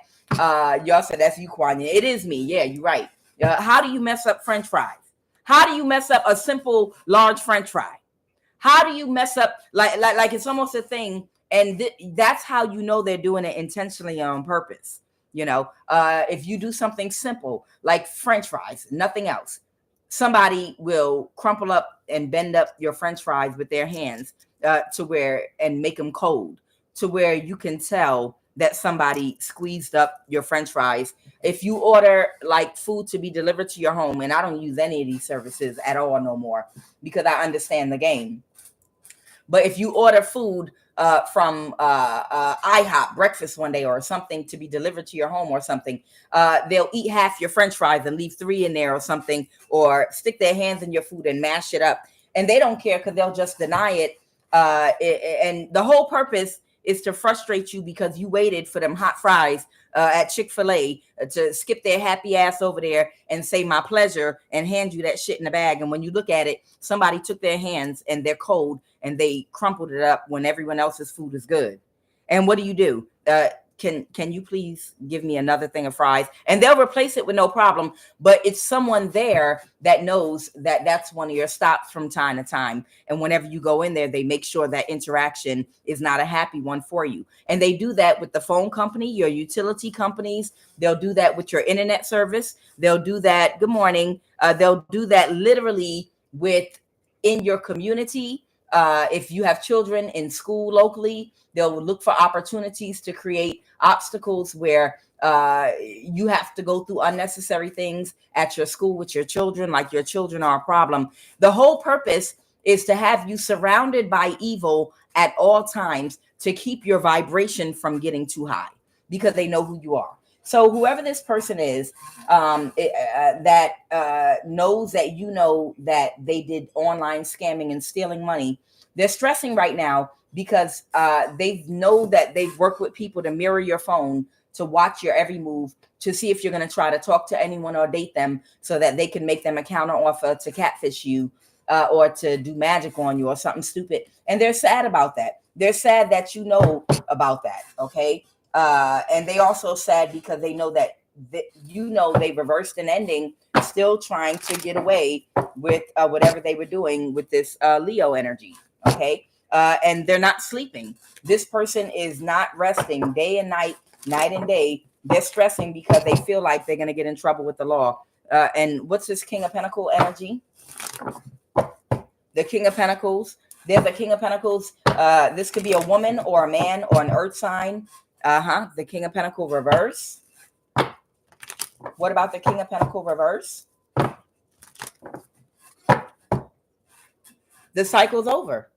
y'all said that's you, QUAN. It is me. Yeah, you're right. How do you mess up French fries? How do you mess up a simple large French fry? How do you mess up like it's almost a thing? And that's how you know they're doing it intentionally on purpose. If you do something simple like French fries, nothing else, somebody will crumple up and bend up your French fries with their hands and make them cold, to where you can tell that somebody squeezed up your French fries. If you order like food to be delivered to your home, and I don't use any of these services at all no more because I understand the game. But if you order food from IHOP breakfast one day or something to be delivered to your home or something, they'll eat half your French fries and leave 3 in there or something, or stick their hands in your food and mash it up. And they don't care because they'll just deny it. And the whole purpose is to frustrate you because you waited for them hot fries at Chick-fil-A to skip their happy ass over there and say my pleasure and hand you that shit in the bag. And when you look at it, somebody took their hands and they're cold and they crumpled it up when everyone else's food is good. And what do? Can you please give me another thing of fries? And they'll replace it with no problem. But it's someone there that knows that that's one of your stops from time to time. And whenever you go in there, they make sure that interaction is not a happy one for you. And they do that with the phone company, your utility companies. They'll do that with your internet service. They'll do that. Good morning. They'll do that literally in your community. If you have children in school locally, they'll look for opportunities to create obstacles where you have to go through unnecessary things at your school with your children, like your children are a problem. The whole purpose is to have you surrounded by evil at all times to keep your vibration from getting too high because they know who you are. So whoever this person is that knows that you know that they did online scamming and stealing money, they're stressing right now because they know that they've worked with people to mirror your phone, to watch your every move, to see if you're going to try to talk to anyone or date them so that they can make them a counter offer to catfish you or to do magic on you or something stupid. And they're sad about that. They're sad that you know about that. Okay. And they also sad because they know that they reversed an ending, still trying to get away with whatever they were doing with this Leo energy. Okay. And they're not sleeping. This person is not resting day and night, night and day. They're stressing because they feel like they're going to get in trouble with the law. And what's this King of Pentacles energy? The King of Pentacles. There's a King of Pentacles. This could be a woman or a man or an earth sign. The King of Pentacles reverse. What about the King of Pentacles reverse? The cycle's over.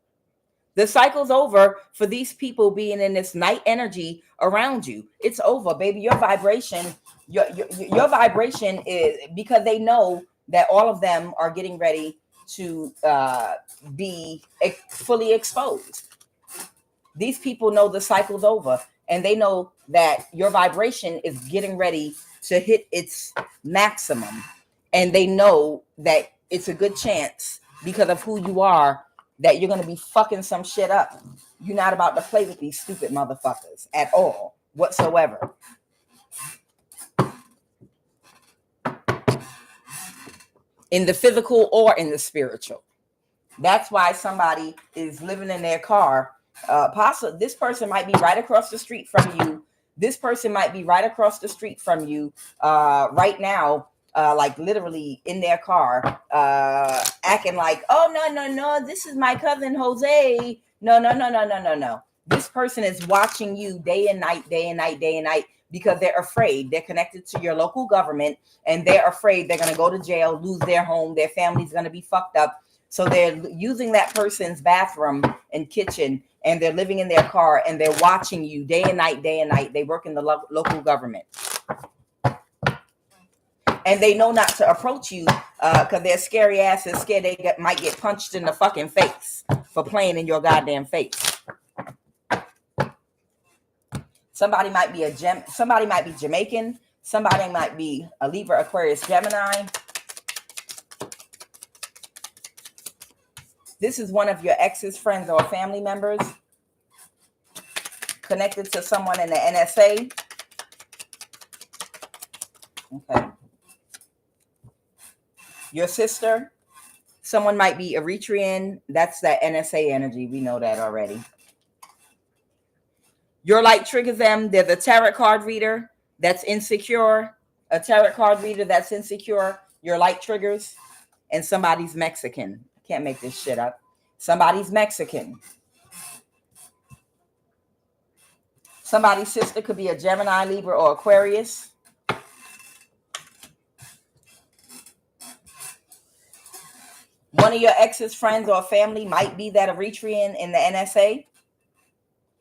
The cycle's over for these people being in this night energy around you. It's over, baby. Your vibration, your vibration is because they know that all of them are getting ready to be fully exposed. These people know the cycle's over, and they know that your vibration is getting ready to hit its maximum. And they know that it's a good chance because of who you are that you're going to be fucking some shit up. You're not about to play with these stupid motherfuckers at all, whatsoever. In the physical or in the spiritual. That's why somebody is living in their car. This person might be right across the street from you. This person might be right across the street from you right now. Like literally in their car, acting like, oh, no, this is my cousin Jose. No. This person is watching you day and night, because they're afraid. They're connected to your local government and they're afraid they're going to go to jail, lose their home. Their family's going to be fucked up. So they're using that person's bathroom and kitchen, and they're living in their car and they're watching you day and night. They work in the local government. And they know not to approach you because they're scary asses, scared they might get punched in the fucking face for playing in your goddamn face. Somebody might be Jamaican. Somebody might be a Libra, Aquarius, Gemini. This is one of your ex's friends or family members connected to someone in the NSA. Okay. Your sister, someone might be Eritrean. That's that NSA energy. We know that already. Your light triggers them. They're the tarot card reader that's insecure. A tarot card reader that's insecure. Your light triggers. And somebody's Mexican. I can't make this shit up. Somebody's Mexican. Somebody's sister could be a Gemini, Libra, or Aquarius. One of your ex's friends or family might be that Eritrean in the NSA.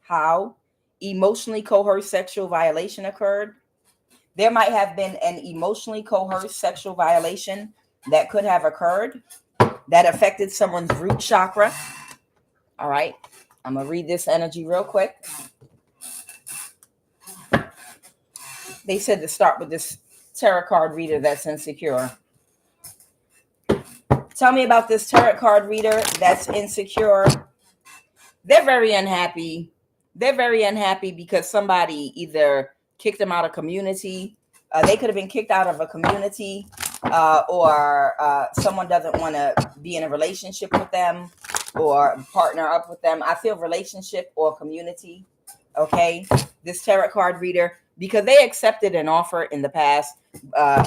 How? Emotionally coerced sexual violation occurred. There might have been an emotionally coerced sexual violation that could have occurred that affected someone's root chakra. All right. I'm going to read this energy real quick. They said to start with this tarot card reader that's insecure. Tell me about this tarot card reader that's insecure. They're very unhappy. They're very unhappy because somebody either kicked them out of community. They could have been kicked out of a community, or someone doesn't want to be in a relationship with them or partner up with them. I feel relationship or community. Okay, this tarot card reader, because they accepted an offer in the past,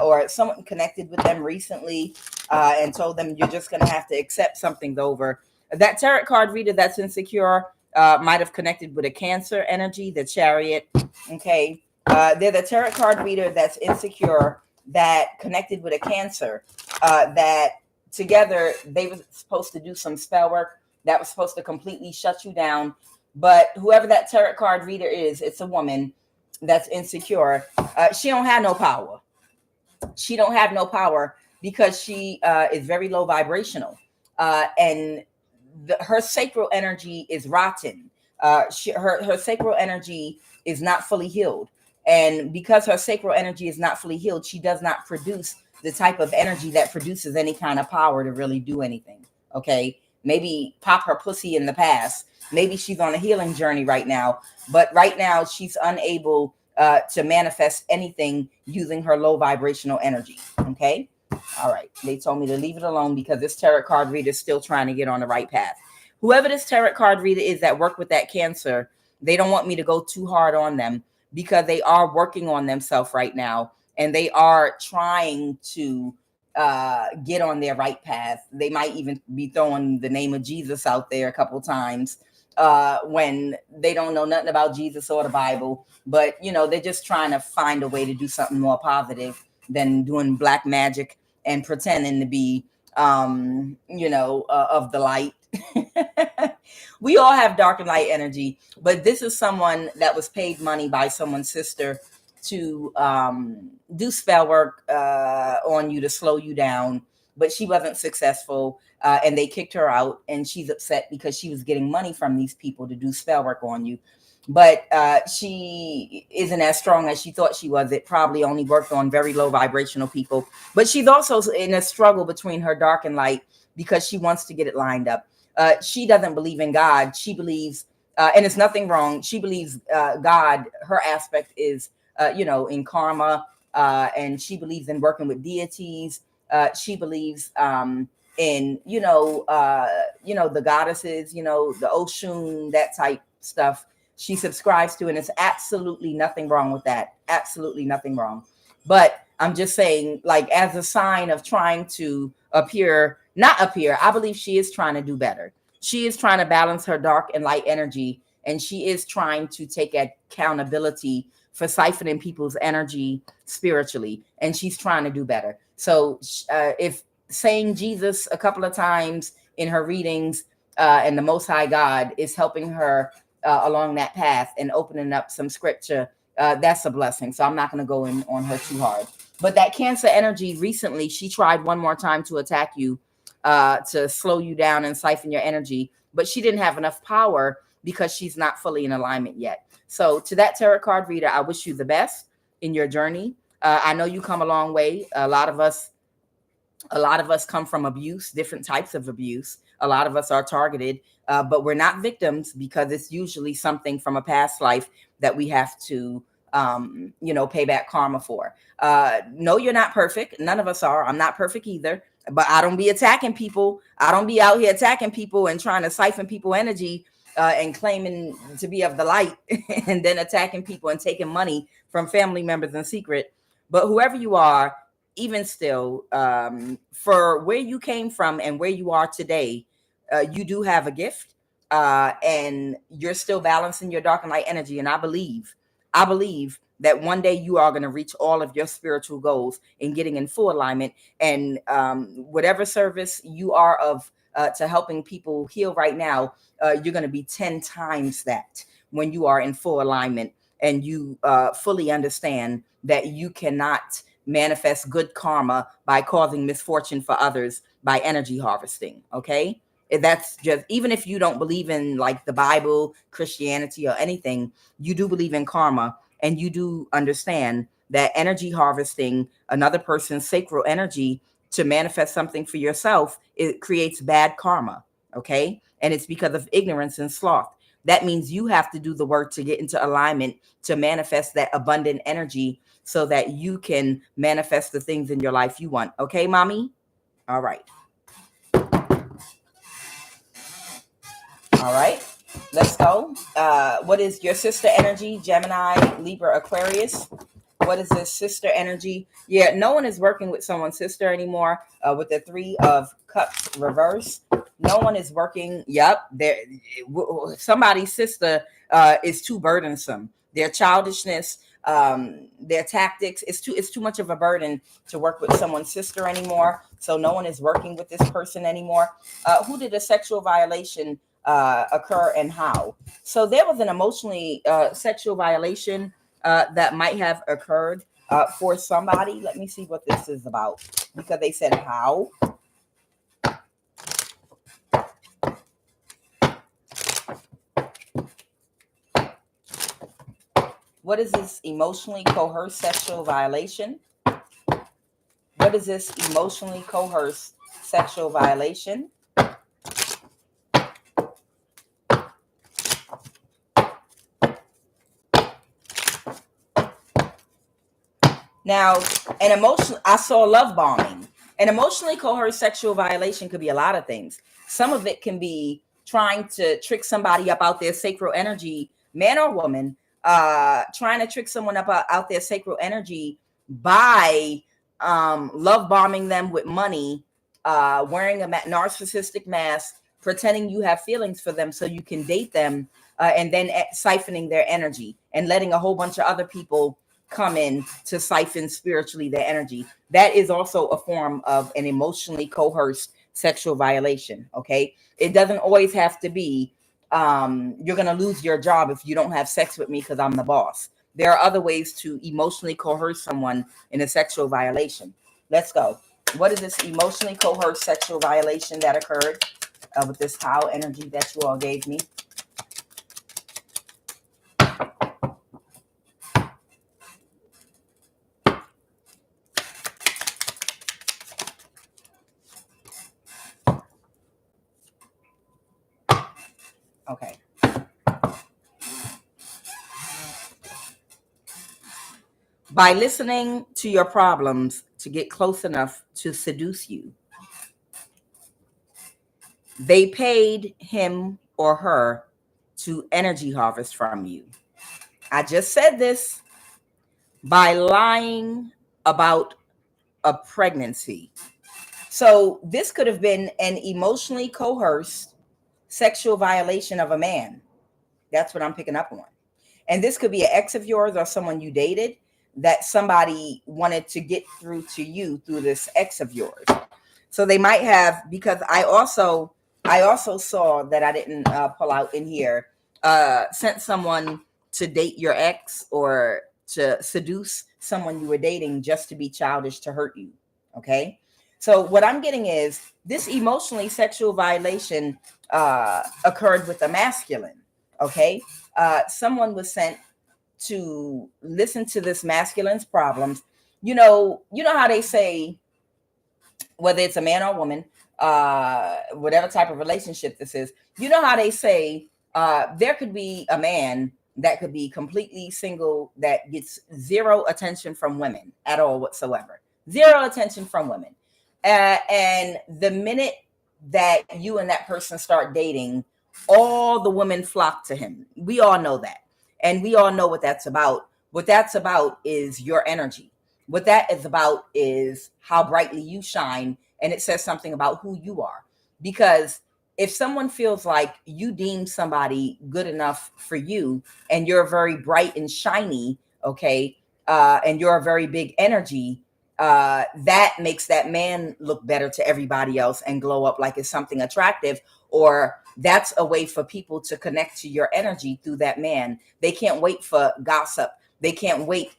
or someone connected with them recently and told them you're just going to have to accept something's over. That tarot card reader that's insecure might have connected with a Cancer energy, the Chariot. Okay, they're the tarot card reader that's insecure that connected with a Cancer, that together they were supposed to do some spell work that was supposed to completely shut you down. But whoever that tarot card reader is, it's a woman that's insecure. She don't have no power. She don't have no power because she is very low vibrational, and her sacral energy is rotten. Her sacral energy is not fully healed, and because her sacral energy is not fully healed, she does not produce the type of energy that produces any kind of power to really do anything. Okay, maybe pop her pussy in the past. Maybe she's on a healing journey right now, but right now she's unable to manifest anything using her low vibrational energy. Okay. All right. They told me to leave it alone because this tarot card reader is still trying to get on the right path. Whoever this tarot card reader is that work with that Cancer, they don't want me to go too hard on them because they are working on themselves right now. And they are trying to get on their right path. They might even be throwing the name of Jesus out there a couple times when they don't know nothing about Jesus or the Bible. But, you know, they're just trying to find a way to do something more positive than doing black magic and pretending to be, of the light. We all have dark and light energy, but this is someone that was paid money by someone's sister to do spell work on you to slow you down, but she wasn't successful, and they kicked her out, and she's upset because she was getting money from these people to do spell work on you. But she isn't as strong as she thought she was. It probably only worked on very low vibrational people. But she's also in a struggle between her dark and light because she wants to get it lined up. She doesn't believe in God. She believes, and it's nothing wrong. She believes God, her aspect is, in karma, and she believes in working with deities. She believes in, the goddesses, the Oshun, that type stuff. She subscribes to, and it's absolutely nothing wrong with that. Absolutely nothing wrong. But I'm just saying, like, as a sign of trying to not appear, I believe she is trying to do better. She is trying to balance her dark and light energy, and she is trying to take accountability for siphoning people's energy spiritually, and she's trying to do better. So if saying Jesus a couple of times in her readings and the Most High God is helping her along that path and opening up some scripture, that's a blessing. So I'm not going to go in on her too hard. But that Cancer energy, recently, she tried one more time to attack you, to slow you down and siphon your energy, but she didn't have enough power because she's not fully in alignment yet. So to that tarot card reader, I wish you the best in your journey. I know you come a long way. A lot of us come from abuse, different types of abuse. A lot of us are targeted, but we're not victims because it's usually something from a past life that we have to, pay back karma for. No, you're not perfect. None of us are. I'm not perfect either, but I don't be attacking people. I don't be out here attacking people and trying to siphon people energy and claiming to be of the light and then attacking people and taking money from family members in secret. But whoever you are, even still, for where you came from and where you are today, you do have a gift, and you're still balancing your dark and light energy. And I believe that one day you are going to reach all of your spiritual goals in getting in full alignment. And whatever service you are of to helping people heal right now, you're going to be 10 times that when you are in full alignment and you fully understand that you cannot manifest good karma by causing misfortune for others by energy harvesting. Okay. That's just, even if you don't believe in like the Bible, Christianity, or anything, you do believe in karma, and you do understand that energy harvesting another person's sacral energy to manifest something for yourself, it creates bad karma. Okay. And it's because of ignorance and sloth. That means you have to do the work to get into alignment to manifest that abundant energy so that you can manifest the things in your life you want. Okay, mommy? All right. All right. Let's go. What is your sister energy? Gemini, Libra, Aquarius. What is this sister energy? Yeah, no one is working with someone's sister anymore. With the 3 of Cups reverse, no one is working. Yep, somebody's sister is too burdensome. Their childishness, their tactics, it's too much of a burden to work with someone's sister anymore. So no one is working with this person anymore. Who did a sexual violation occur and how? So there was an emotionally sexual violation that might have occurred for somebody. Let me see what this is about, because they said how. What is this emotionally coerced sexual violation? What is this emotionally coerced sexual violation? Now, I saw love bombing. An emotionally coerced sexual violation could be a lot of things. Some of it can be trying to trick somebody up out their sacral energy, man or woman, trying to trick someone up out their sacral energy by love bombing them with money, wearing a narcissistic mask, pretending you have feelings for them so you can date them, and then siphoning their energy and letting a whole bunch of other people come in to siphon spiritually their energy. That is also a form of an emotionally coerced sexual violation. Okay. It doesn't always have to be, you're going to lose your job if you don't have sex with me because I'm the boss. There are other ways to emotionally coerce someone in a sexual violation. Let's go. What is this emotionally coerced sexual violation that occurred with this how energy that you all gave me? Okay. By listening to your problems to get close enough to seduce you. They paid him or her to energy harvest from you. I just said this. By lying about a pregnancy. So this could have been an emotionally coerced sexual violation of a man. That's what I'm picking up on. And this could be an ex of yours or someone you dated that somebody wanted to get through to you through this ex of yours. So they might have, because I also saw that I didn't pull out in here, sent someone to date your ex or to seduce someone you were dating just to be childish to hurt you. Okay. So what I'm getting is this emotionally sexual violation occurred with a masculine. Okay. Someone was sent to listen to this masculine's problems. You know how they say, whether it's a man or woman, whatever type of relationship this is, you know how they say there could be a man that could be completely single that gets zero attention from women at all whatsoever. Zero attention from women. And the minute that you and that person start dating, all the women flock to him. We all know that. And we all know what that's about. What that's about is your energy. What that is about is how brightly you shine. And it says something about who you are. Because if someone feels like you deem somebody good enough for you and you're very bright and shiny, okay, and you're a very big energy, that makes that man look better to everybody else and glow up like it's something attractive, or that's a way for people to connect to your energy through that man. They can't wait for gossip. They can't wait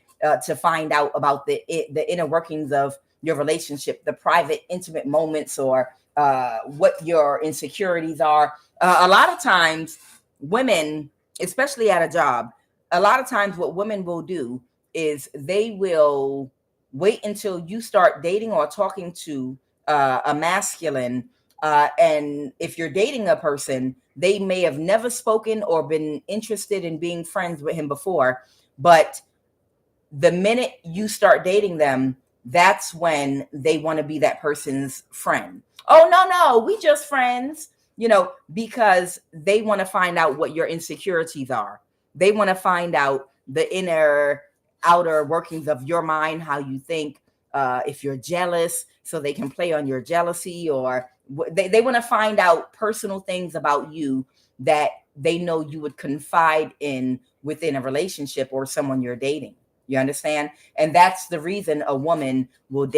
to find out about the inner workings of your relationship, the private, intimate moments, or what your insecurities are. A lot of times, women, especially at a job, a lot of times what women will do is they will wait until you start dating or talking to a masculine. And if you're dating a person, they may have never spoken or been interested in being friends with him before. But the minute you start dating them, that's when they want to be that person's friend. Oh, no, we just friends, because they want to find out what your insecurities are. They want to find out the outer workings of your mind, how you think, if you're jealous, so they can play on your jealousy, or they want to find out personal things about you that they know you would confide in within a relationship or someone you're dating. You understand? And that's the reason a woman will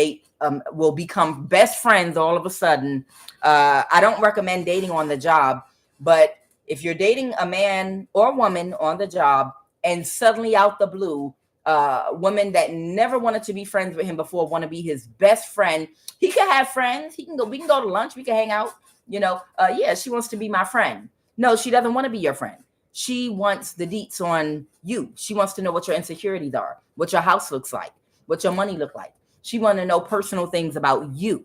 will become best friends all of a sudden. I don't recommend dating on the job, but if you're dating a man or woman on the job and suddenly out the blue, women that never wanted to be friends with him before want to be his best friend. He can have friends. We can go to lunch. We can hang out. Yeah, she wants to be my friend. No, she doesn't want to be your friend. She wants the deets on you. She wants to know what your insecurities are, what your house looks like, what your money look like. She wants to know personal things about you.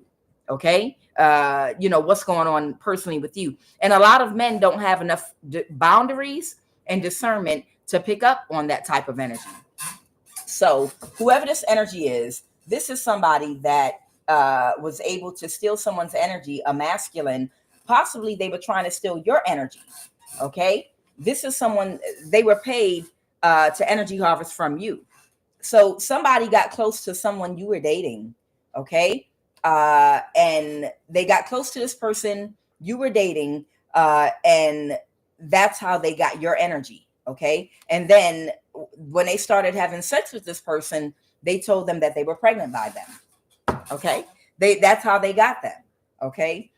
Okay. What's going on personally with you. And a lot of men don't have enough boundaries and discernment to pick up on that type of energy. So whoever this energy is, this is somebody that was able to steal someone's energy, a masculine. Possibly they were trying to steal your energy. Okay. This is someone, they were paid to energy harvest from you. So somebody got close to someone you were dating, okay? And they got close to this person you were dating, and that's how they got your energy, okay? And then when they started having sex with this person, they told them that they were pregnant by them, okay? That's how they got them, okay?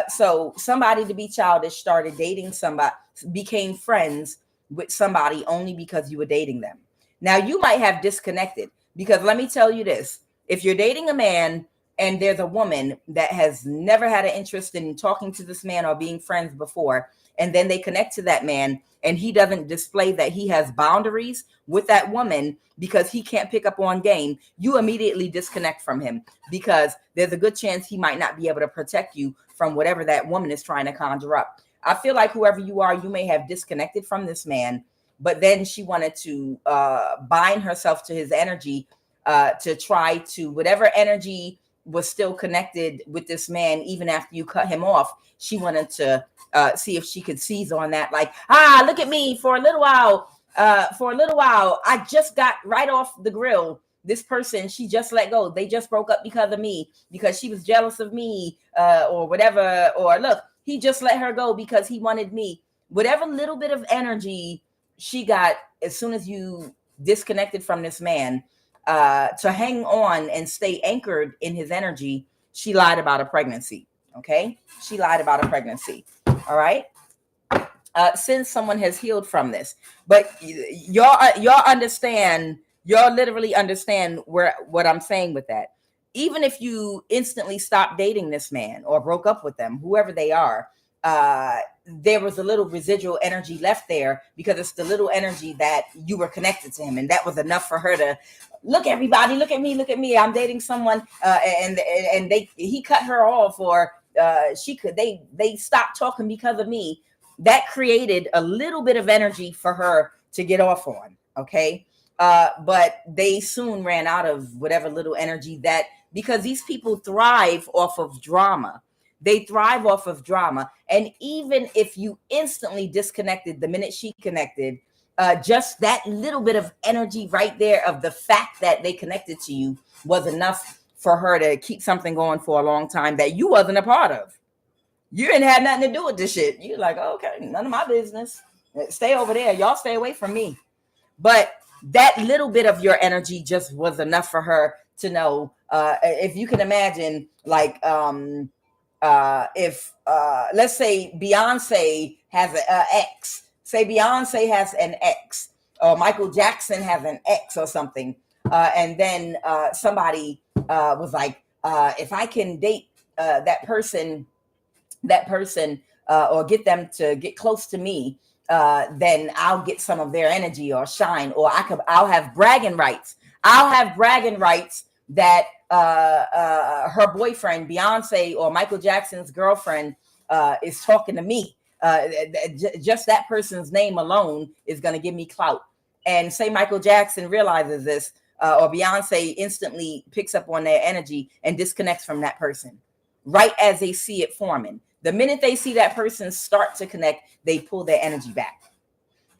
So somebody, to be childish, started dating somebody, became friends with somebody only because you were dating them. Now you might have disconnected, because let me tell you this, if you're dating a man and there's a woman that has never had an interest in talking to this man or being friends before, and then they connect to that man and he doesn't display that he has boundaries with that woman because he can't pick up on game, you immediately disconnect from him, because there's a good chance he might not be able to protect you from whatever that woman is trying to conjure up. I feel like whoever you are, you may have disconnected from this man, but then she wanted to bind herself to his energy to try to, whatever energy was still connected with this man, even after you cut him off, she wanted to see if she could seize on that. Like, look at me for a little while. I just got right off the grill. This person, she just let go. They just broke up because of me, because she was jealous of me, or whatever. Or look, he just let her go because he wanted me. Whatever little bit of energy she got as soon as you disconnected from this man, to hang on and stay anchored in his energy, she lied about a pregnancy. Okay. She lied about a pregnancy. All right. Since someone has healed from this, but y'all understand, y'all literally understand what I'm saying with that. Even if you instantly stopped dating this man or broke up with them, whoever they are, there was a little residual energy left there, because it's the little energy that you were connected to him, and that was enough for her to look, everybody, look at me, I'm dating someone, and he cut her off, or they stopped talking because of me. That created a little bit of energy for her to get off on, okay? But they soon ran out of whatever little energy that, because these people thrive off of drama. They thrive off of drama. And even if you instantly disconnected the minute she connected, just that little bit of energy right there of the fact that they connected to you was enough for her to keep something going for a long time that you wasn't a part of. You didn't have nothing to do with this shit. You're like, okay, none of my business. Stay over there. Y'all stay away from me. But that little bit of your energy just was enough for her to know. If you can imagine, like, if let's say Beyonce has an ex, say Beyonce has an ex, or Michael Jackson has an ex or something, and then somebody was like, if I can date that person that person or get them to get close to me, then I'll get some of their energy or shine, or I'll have bragging rights. I'll have bragging rights that her boyfriend, Beyonce or Michael Jackson's girlfriend, is talking to me. Just that person's name alone is going to give me clout. And say Michael Jackson realizes this, or Beyonce instantly picks up on their energy and disconnects from that person right as they see it forming. The minute they see that person start to connect, they pull their energy back.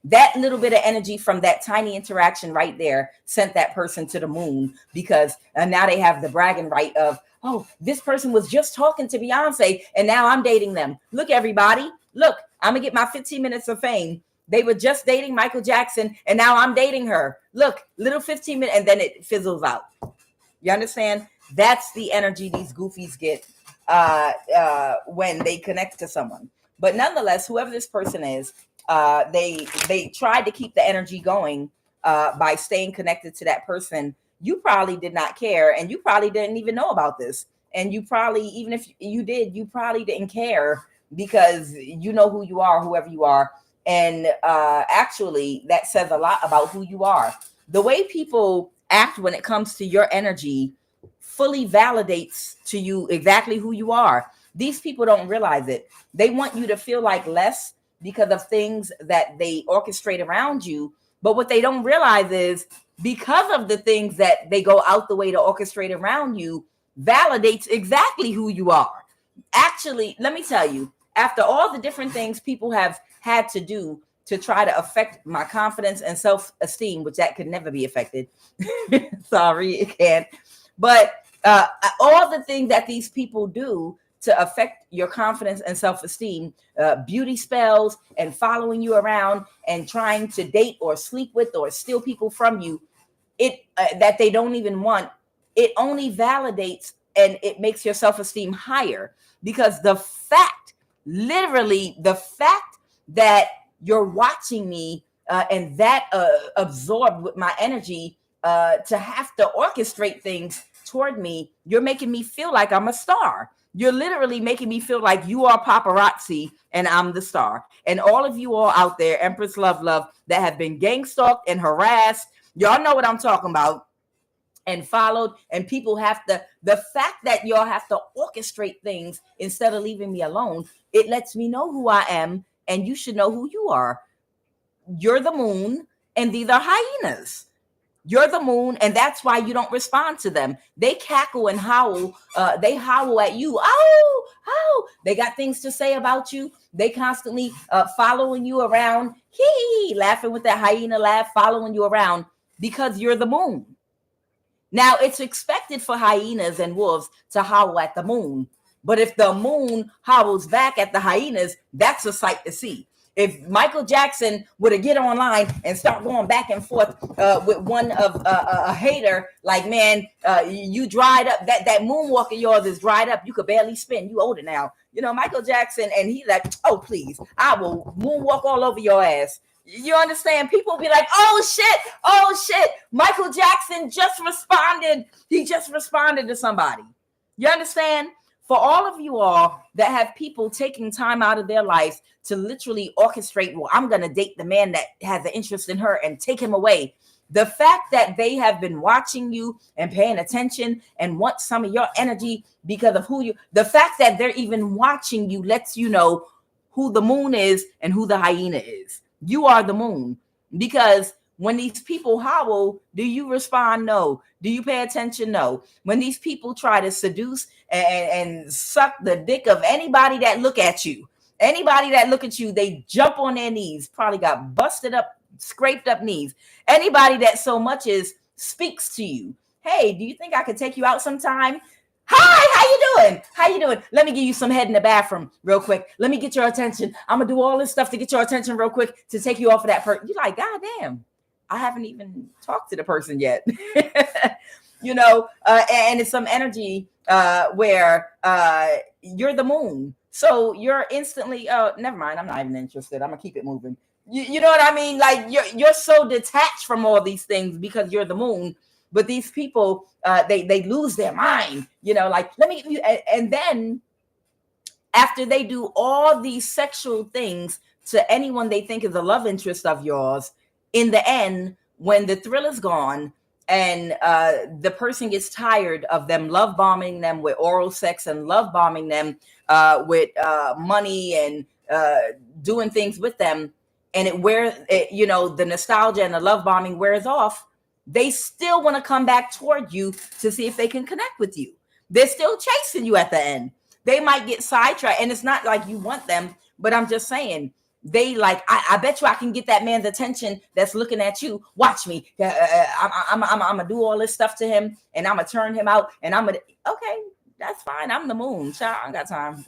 That little bit of energy from that tiny interaction right there sent that person to the moon, because now they have the bragging right of, oh, this person was just talking to Beyonce and now I'm dating them. Look, everybody, look, I'm gonna get my 15 minutes of fame. They were just dating Michael Jackson and now I'm dating her. Look, little 15 minutes, and then it fizzles out. You understand? That's the energy these goofies get when they connect to someone. But nonetheless, whoever this person is, they tried to keep the energy going by staying connected to that person. You probably did not care, and you probably didn't even know about this. And you probably, even if you did, you probably didn't care, because you know who you are, whoever you are. And actually, that says a lot about who you are. The way people act when it comes to your energy fully validates to you exactly who you are. These people don't realize it. They want you to feel like less because of things that they orchestrate around you. But what they don't realize is, because of the things that they go out the way to orchestrate around you, validates exactly who you are. Actually, let me tell you, after all the different things people have had to do to try to affect my confidence and self-esteem, which that could never be affected. Sorry, it can't. But all the things that these people do to affect your confidence and self-esteem, beauty spells and following you around and trying to date or sleep with or steal people from you, that they don't even want, it only validates and it makes your self-esteem higher. Because the fact, literally the fact that you're watching me and that absorbed with my energy to have to orchestrate things toward me, you're making me feel like I'm a star. You're literally making me feel like you are paparazzi and I'm the star. And all of you all out there, Empress Love, that have been gang stalked and harassed, y'all know what I'm talking about, and followed, and people have to, the fact that y'all have to orchestrate things instead of leaving me alone, it lets me know who I am, and you should know who you are. You're the moon, and these are hyenas. You're the moon, and that's why you don't respond to them. They cackle and howl. They howl at you. Oh, oh. They got things to say about you. They constantly following you around, laughing with that hyena laugh, following you around because you're the moon. Now, it's expected for hyenas and wolves to howl at the moon. But if the moon howls back at the hyenas, that's a sight to see. If Michael Jackson were to get online and start going back and forth with one of a hater, like, man, you dried up, that moonwalk of yours is dried up. You could barely spin. You older now. You know, Michael Jackson, and he's like, oh, please, I will moonwalk all over your ass. You understand? People be like, oh shit, Michael Jackson just responded. He just responded to somebody. You understand? For all of you all that have people taking time out of their lives to literally orchestrate, well, I'm going to date the man that has an interest in her and take him away. The fact that they have been watching you and paying attention and want some of your energy because of who you, the fact that they're even watching you lets you know who the moon is and who the hyena is. You are the moon, because when these people howl, do you respond? No. Do you pay attention? No. When these people try to seduce and suck the dick of anybody that look at you, they jump on their knees, probably got busted up, scraped up knees. Anybody that so much as speaks to you, hey, do you think I could take you out sometime? Hi, how you doing? Let me give you some head in the bathroom real quick. Let me get your attention. I'm going to do all this stuff to get your attention real quick to take you off of that person. You're like, God damn, I haven't even talked to the person yet. You know, and it's some energy where you're the moon. So you're instantly, never mind, I'm not even interested. I'm going to keep it moving. You know what I mean? Like you're so detached from all these things because you're the moon. But these people, they lose their mind, you know, like, let me give you, and then after they do all these sexual things to anyone they think is a love interest of yours, in the end, when the thrill is gone and the person gets tired of them love bombing them with oral sex and love bombing them with money and doing things with them, and the nostalgia and the love bombing wears off, they still want to come back toward you to see if they can connect with you. They're still chasing you at the end. They might get sidetracked, and it's not like you want them, but I'm just saying, they like, I bet you I can get that man's attention that's looking at you. Watch me. I'm gonna do all this stuff to him, and I'm gonna turn him out, and okay, that's fine. I'm the moon, child. I ain't got time.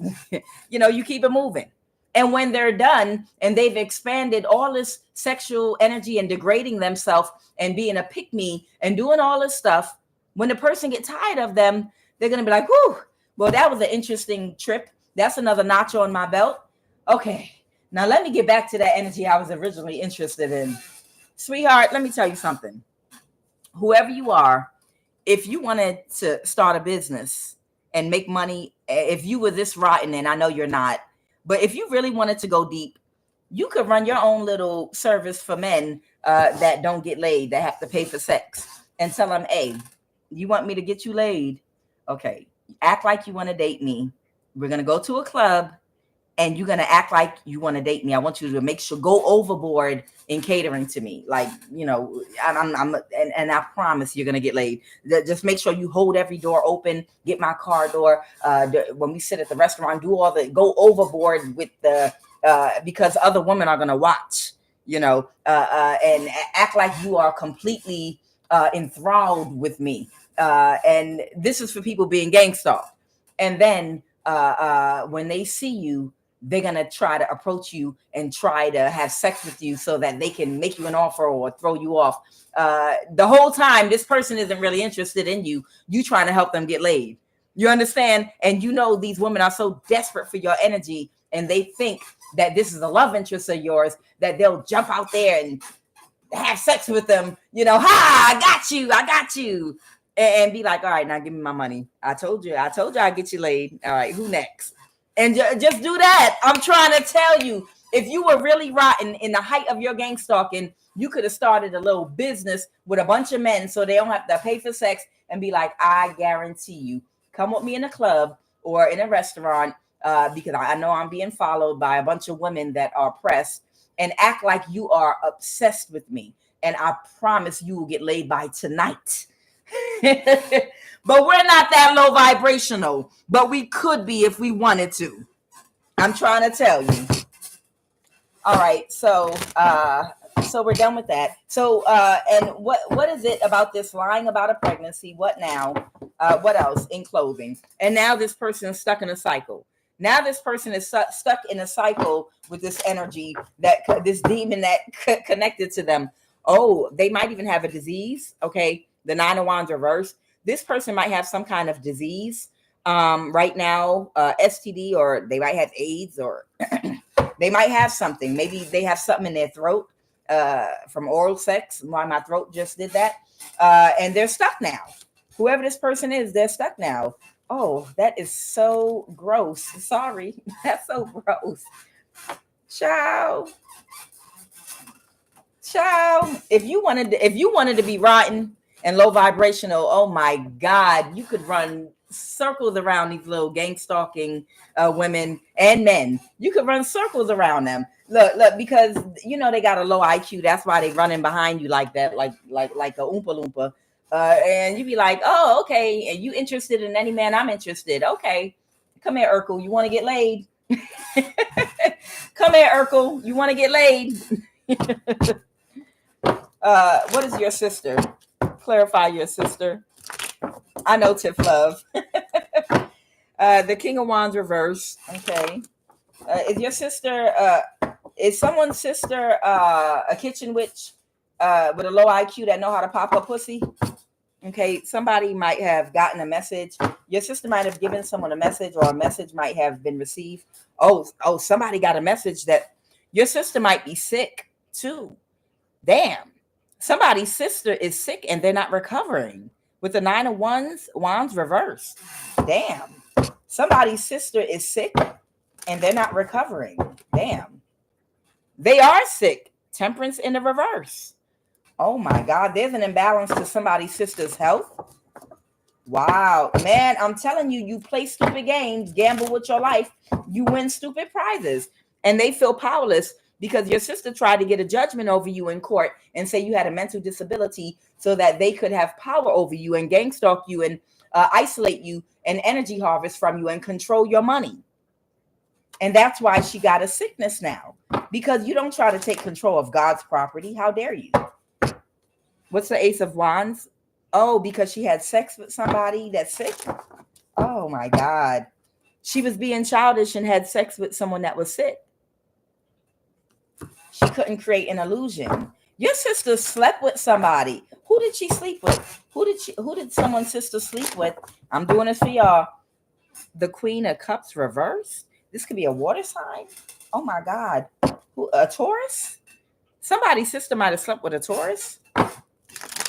You keep it moving. And when they're done and they've expanded all this sexual energy and degrading themselves and being a pick-me and doing all this stuff, when the person gets tired of them, they're gonna be like, whew, well, that was an interesting trip. That's another notch on my belt. Okay. Now, let me get back to that energy I was originally interested in. Sweetheart, let me tell you something. Whoever you are, if you wanted to start a business and make money, if you were this rotten, and I know you're not, but if you really wanted to go deep, you could run your own little service for men that don't get laid, that have to pay for sex, and tell them, hey, you want me to get you laid? Okay, act like you want to date me. We're going to go to a club. And you're going to act like you want to date me. I want you to make sure, go overboard in catering to me. Like, and I promise you're going to get laid. Just make sure you hold every door open, get my car door. When we sit at the restaurant, go overboard with because other women are going to watch, and act like you are completely enthralled with me. And this is for people being gangsta. And then when they see you, they're going to try to approach you and try to have sex with you so that they can make you an offer or throw you off. The whole time, this person isn't really interested in you. You trying to help them get laid. You understand? And these women are so desperate for your energy, and they think that this is a love interest of yours, that they'll jump out there and have sex with them. I got you. And be like, all right, now give me my money. I told you I'd get you laid. All right, who next? And just do that. I'm trying to tell you, if you were really rotten in the height of your gang stalking, you could have started a little business with a bunch of men so they don't have to pay for sex, and be like, I guarantee you, come with me in a club or in a restaurant because I know I'm being followed by a bunch of women that are pressed, and act like you are obsessed with me. And I promise you will get laid by tonight. But we're not that low vibrational, but we could be if we wanted to. I'm trying to tell you. All right, so we're done with that. So and what is it about this lying about a pregnancy? What now? What else? In clothing. And now this person is stuck in a cycle. Now this person is stuck in a cycle with this energy, this demon that connected to them. Oh, they might even have a disease. Okay. The 9 of Wands reversed. This person might have some kind of disease right now, STD, or they might have AIDS, or they might have something. Maybe they have something in their throat from oral sex. Why my throat just did that. And they're stuck now. Whoever this person is, they're stuck now. Oh, that is so gross. Sorry. That's so gross. Ciao. If you wanted to be rotten and low vibrational, oh my God, you could run circles around these little gang stalking women and men. You could run circles around them. Look, because they got a low IQ. That's why they running behind you like that, like a Oompa Loompa. And you be like, oh, okay. And you interested in any man? I'm interested. Okay, come here, Urkel. You want to get laid? Come here, Urkel. You want to get laid? What is your sister? Clarify your sister. I know Tiff Love. The King of Wands reverse. Okay. Is your sister, is someone's sister a kitchen witch with a low IQ that know how to pop up pussy? Okay. Somebody might have gotten a message. Your sister might have given someone a message, or a message might have been received. Oh, somebody got a message that your sister might be sick too. Damn. Somebody's sister is sick and they're not recovering with the 9 of Wands reverse. Damn. Somebody's sister is sick and they're not recovering. Damn. They are sick. Temperance in the reverse. Oh my God, there's an imbalance to somebody's sister's health. Wow, man, I'm telling you, you play stupid games, gamble with your life, you win stupid prizes, and they feel powerless because your sister tried to get a judgment over you in court and say you had a mental disability so that they could have power over you and gang stalk you and isolate you and energy harvest from you and control your money. And that's why she got a sickness now, because you don't try to take control of God's property. How dare you? What's the Ace of Wands? Oh, because she had sex with somebody that's sick? Oh my God. She was being childish and had sex with someone that was sick. She couldn't create an illusion. Your sister slept with somebody. Who did she sleep with? Who did someone's sister sleep with? I'm doing this for y'all. The Queen of Cups reversed. This could be a water sign. Oh my God. Who, a Taurus? Somebody's sister might have slept with a Taurus.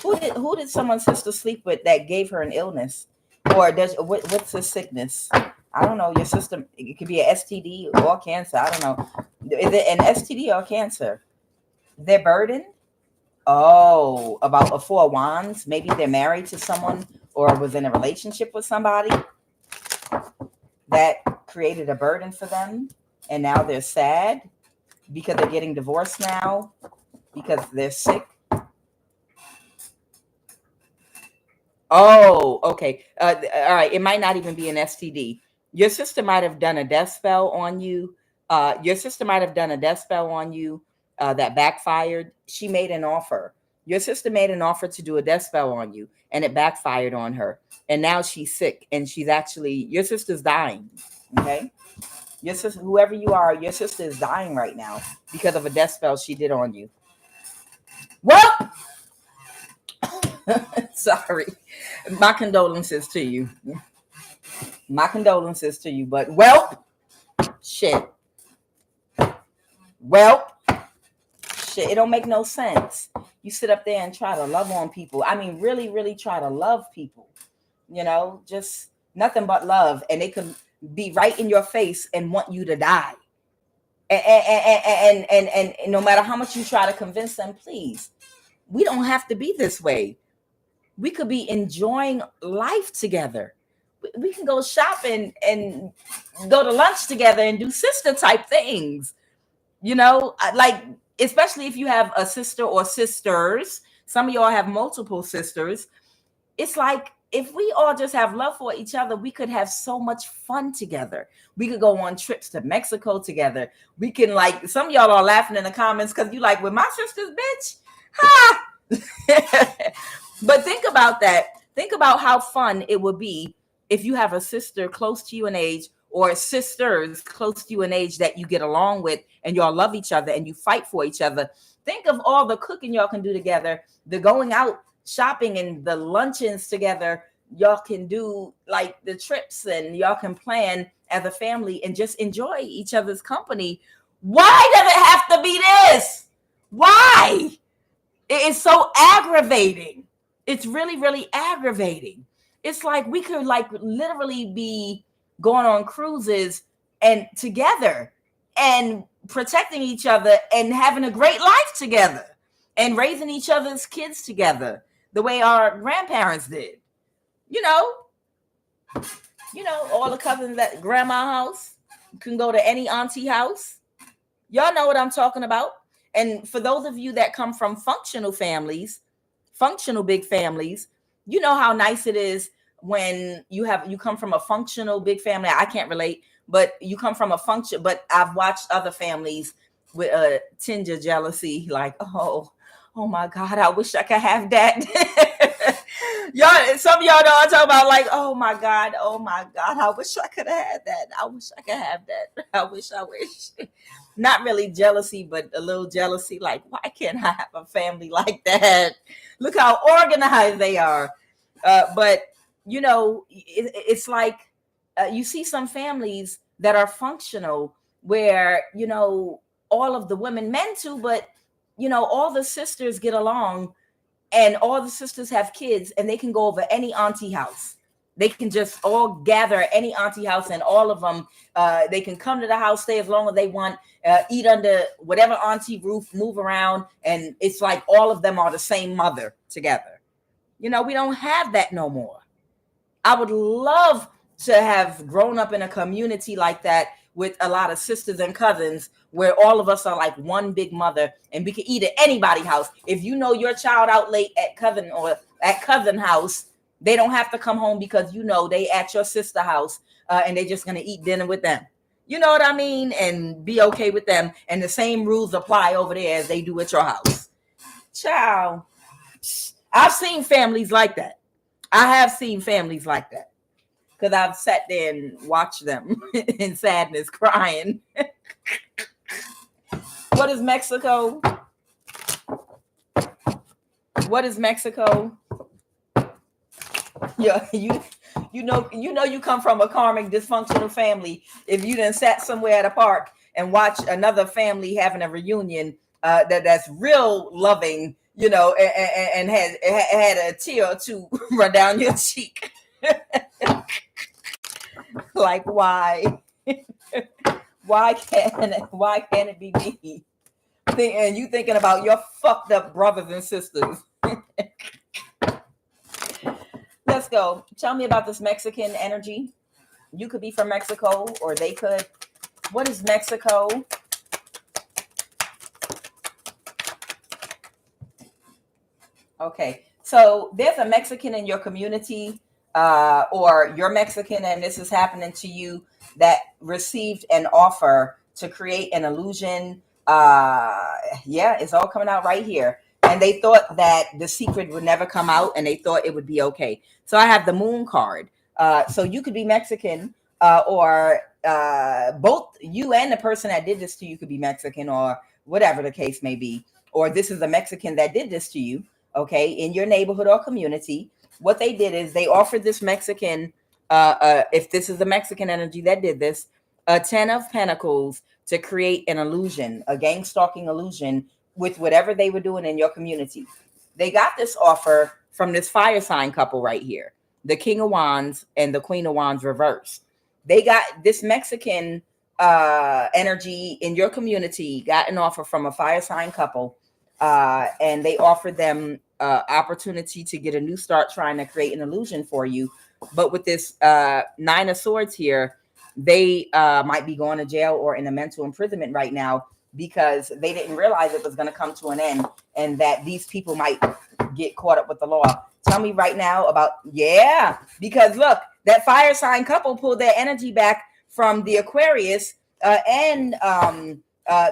Who did someone's sister sleep with that gave her an illness? Or what's a sickness? I don't know. Your sister, it could be an STD or cancer. I don't know. Is it an STD or cancer? Their burden? Oh, about a Four of Wands. Maybe they're married to someone or was in a relationship with somebody that created a burden for them. And now they're sad because they're getting divorced now because they're sick. Oh, okay. All right. It might not even be an STD. Your sister might have done a death spell on you. Your sister might have done a death spell on you that backfired. She made an offer. Your sister made an offer to do a death spell on you, and it backfired on her. And now she's sick, and she's actually, your sister's dying. Okay. Your sister, whoever you are, your sister is dying right now because of a death spell she did on you. Well, sorry. My condolences to you. My condolences to you. But, shit. Shit. It don't make no sense. You sit up there and try to love on people. I mean, really, really try to love people. You know, just nothing but love. And they could be right in your face and want you to die. And no matter how much you try to convince them, please, we don't have to be this way. We could be enjoying life together. We can go shopping and go to lunch together and do sister type things. You know, like, especially if you have a sister or sisters. Some of y'all have multiple sisters. It's like, if we all just have love for each other, we could have so much fun together. We could go on trips to Mexico together. We can, like, some of y'all are laughing in the comments because you like, with my sisters, bitch. Ha! But think about that. Think about how fun it would be if you have a sister close to you in age, or sisters close to you in age that you get along with and y'all love each other and you fight for each other. Think of all the cooking y'all can do together, the going out shopping and the luncheons together. Y'all can do, like, the trips, and y'all can plan as a family and just enjoy each other's company. Why does it have to be this? Why? It is so aggravating. It's really, really aggravating. It's like we could, like, literally be going on cruises and together and protecting each other and having a great life together and raising each other's kids together the way our grandparents did. You know, all the cousins at grandma's house can go to any auntie house. Y'all know what I'm talking about. And for those of you that come from functional families, functional big families, you know how nice it is when you come from a functional big family. I can't relate, but you come from a function. But I've watched other families with a tinge of jealousy, like, oh my God, I wish I could have that. Y'all, some of y'all know I'm talking about, like, oh my God, I wish I could have had that. I wish I could have that. I wish. Not really jealousy, but a little jealousy. Like, why can't I have a family like that? Look how organized they are. But, you know, it's like you see some families that are functional where, you know, all of the women, men too, but, you know, all the sisters get along and all the sisters have kids and they can go over any auntie house. They can just all gather at any auntie house, and all of them, they can come to the house, stay as long as they want, eat under whatever auntie roof, move around, and it's like all of them are the same mother together. We don't have that no more. I would love to have grown up in a community like that with a lot of sisters and cousins where all of us are like one big mother, and we can eat at anybody's house. If you know your child out late at cousin or at cousin house, they don't have to come home because they at your sister house, and they're just going to eat dinner with them. You know what I mean? And be okay with them. And the same rules apply over there as they do at your house. Child, I've seen families like that. I have seen families like that. Because I've sat there and watched them in sadness, crying. What is Mexico? What is Mexico? Yeah, you come from a karmic dysfunctional family if you done sat somewhere at a park and watch another family having a reunion that's real loving, and had a tear or two run down your cheek. Like, why? Why can't it be me? And you thinking about your fucked up brothers and sisters. Let's go. Tell me about this Mexican energy. You could be from Mexico, or they could. What is Mexico? Okay, so there's a Mexican in your community, or you're Mexican and this is happening to you, that received an offer to create an illusion. Yeah, it's all coming out right here. And they thought that the secret would never come out, and they thought it would be okay. So I have the moon card. So you could be Mexican, or both you and the person that did this to you could be Mexican, or whatever the case may be. Or this is a Mexican that did this to you, okay, in your neighborhood or community. What they did is they offered this Mexican, if this is the Mexican energy that did this, a 10 of Pentacles to create an illusion, a gang stalking illusion with whatever they were doing in your community. They got this offer from this fire sign couple right here, the King of Wands and the Queen of Wands reversed. They got this Mexican energy in your community, got an offer from a fire sign couple, and they offered them opportunity to get a new start trying to create an illusion for you. But with this 9 of Swords here, they might be going to jail or in a mental imprisonment right now, because they didn't realize it was going to come to an end, and that these people might get caught up with the law. Tell me right now about, yeah, because look, that fire sign couple pulled their energy back from the Aquarius and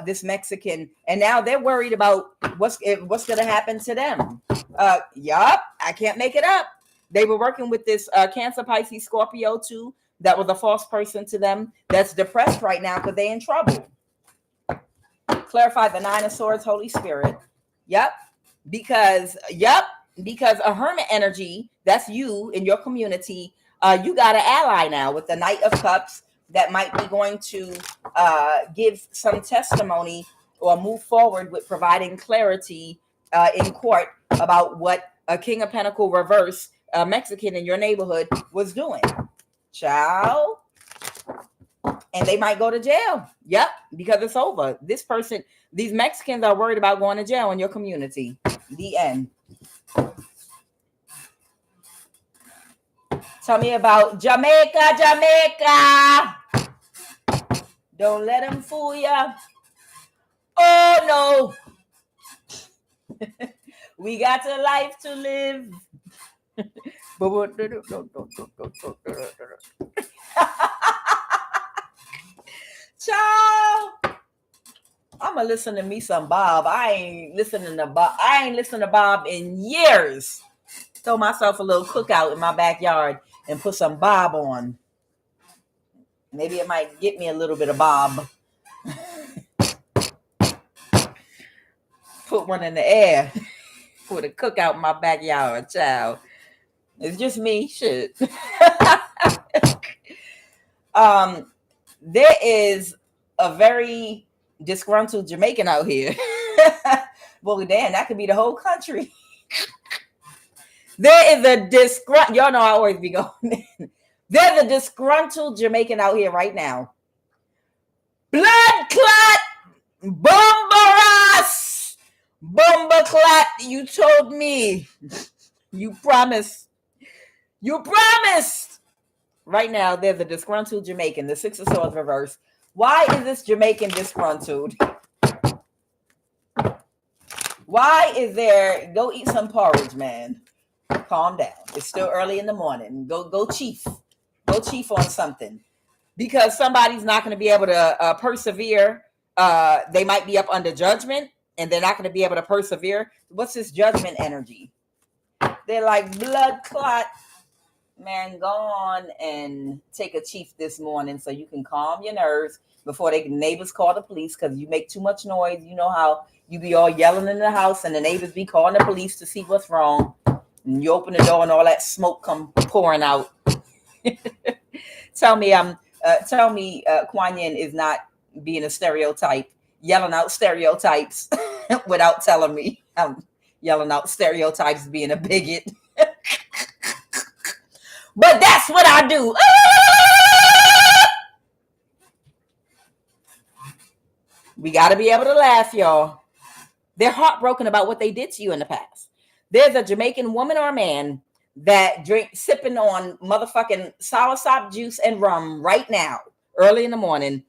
this Mexican, and now they're worried about what's going to happen to them. Yup, I can't make it up. They were working with this Cancer, Pisces, Scorpio too. That was a false person to them. That's depressed right now because they're in trouble. Clarify the 9 of Swords, Holy Spirit. Yep. Because a hermit energy, that's you in your community. You got an ally now with the Knight of Cups that might be going to give some testimony or move forward with providing clarity in court about what a King of Pentacles reverse Mexican in your neighborhood was doing. Ciao. And they might go to jail. Yep, because it's over. This person, these Mexicans are worried about going to jail in your community. The end. Tell me about Jamaica, Jamaica. Don't let them fool ya. Oh, no. We got a life to live. Ciao. I'ma listen to me some Bob. I ain't listening to Bob in years. Throw myself a little cookout in my backyard and put some Bob on. Maybe it might get me a little bit of Bob. Put one in the air. Put a cookout in my backyard, child. It's just me. Shit. There is a very disgruntled Jamaican out here. Well, damn, that could be the whole country. There is a disgruntled, y'all know I always be going. There's a disgruntled Jamaican out here right now. Blood clot, bombaras, bomba clot. You told me. You promised. You promised. Right now, there's a disgruntled Jamaican. The Six of Swords reversed. Why is this Jamaican disgruntled? Why is there? Go eat some porridge, man. Calm down. It's still early in the morning. Go chief. Go chief on something. Because somebody's not going to be able to persevere. They might be up under judgment, and they're not going to be able to persevere. What's this judgment energy? They're like, blood clot. Man, go on and take a chief this morning so you can calm your nerves before neighbors call the police, because you make too much noise. You know how you be all yelling in the house and the neighbors be calling the police to see what's wrong. And you open the door and all that smoke come pouring out. Tell me QUAN is not being a stereotype, yelling out stereotypes without telling me I'm yelling out stereotypes, being a bigot. But that's what I do. We got to be able to laugh, y'all. They're heartbroken about what they did to you in the past. There's a Jamaican woman or a man that sipping on motherfucking soursop juice and rum right now, early in the morning,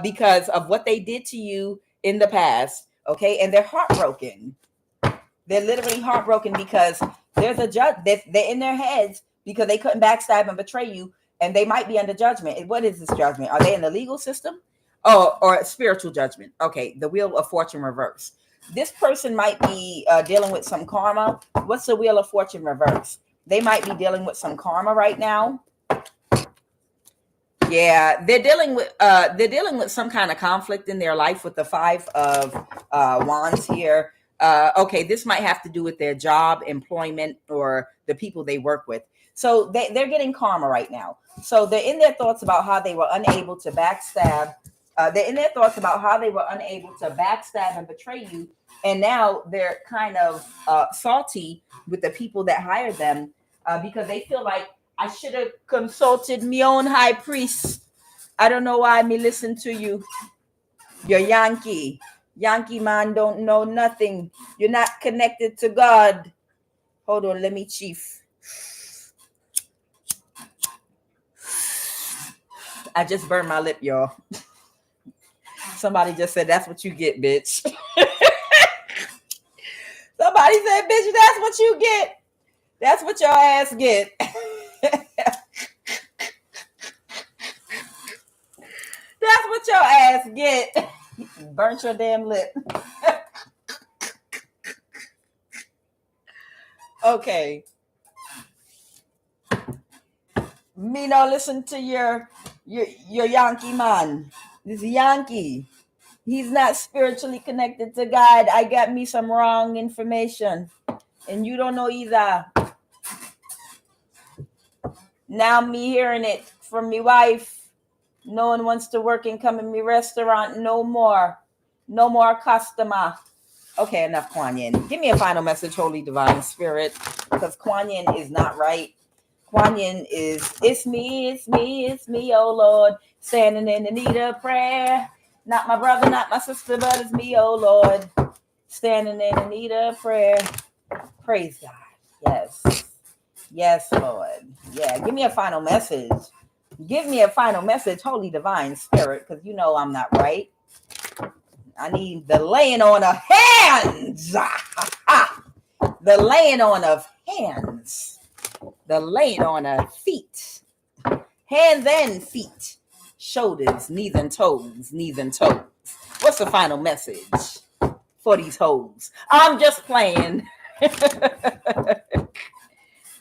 because of what they did to you in the past. Okay, and they're heartbroken. They're literally heartbroken because there's a judge. They're in their heads because they couldn't backstab and betray you, and they might be under judgment. What is this judgment? Are they in the legal system? Oh, or spiritual judgment? Okay, the Wheel of Fortune reverse. This person might be dealing with some karma. What's the Wheel of Fortune reverse? They might be dealing with some karma right now. Yeah, they're dealing with some kind of conflict in their life with the Five of Wands here. Okay, this might have to do with their job, employment, or the people they work with. So they're getting karma right now. So they're in their thoughts about how they were unable to backstab. They're in their thoughts about how they were unable to backstab and betray you. And now they're kind of salty with the people that hired them because they feel like, I should have consulted my own high priest. I don't know why me listen to you. You're Yankee. Yankee man don't know nothing. You're not connected to God. Hold on, let me chief. I just burned my lip, y'all. Somebody just said, that's what you get, bitch. Somebody said, bitch, that's what you get. That's what your ass get. That's what your ass get. Burnt your damn lip. Okay. Me no listen to your Yankee man. This Yankee. He's not spiritually connected to God. I got me some wrong information. And you don't know either. Now me hearing it from me wife. No one wants to work and come in my restaurant no more. No more customer. Okay, enough QUAN Yin. Give me a final message, Holy Divine Spirit, because QUAN Yin is not right. QUAN Yin is, it's me, oh Lord, standing in the need of prayer. Not my brother, not my sister, but it's me, oh Lord, standing in the need of prayer. Praise God. Yes. Yes, Lord. Yeah, give me a final message. Give me a final message, Holy Divine Spirit, because you know I'm not right. I need the laying on of hands. The laying on of hands. The laying on of feet. Hands and feet. Shoulders, knees and toes. Knees and toes. What's the final message for these hoes? I'm just playing.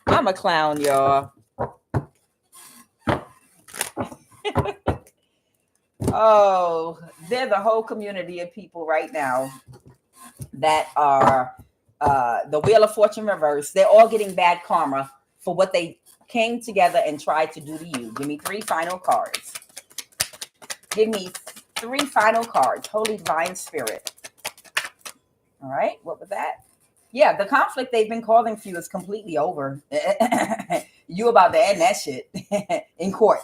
I'm a clown, y'all. Oh, there's a whole community of people right now that are the Wheel of Fortune reverse. They're all getting bad karma for what they came together and tried to do to you. Give me 3 final cards. Give me 3 final cards. Holy Divine Spirit. All right, what was that? Yeah, the conflict they've been causing for you is completely over. You about to end that shit in court.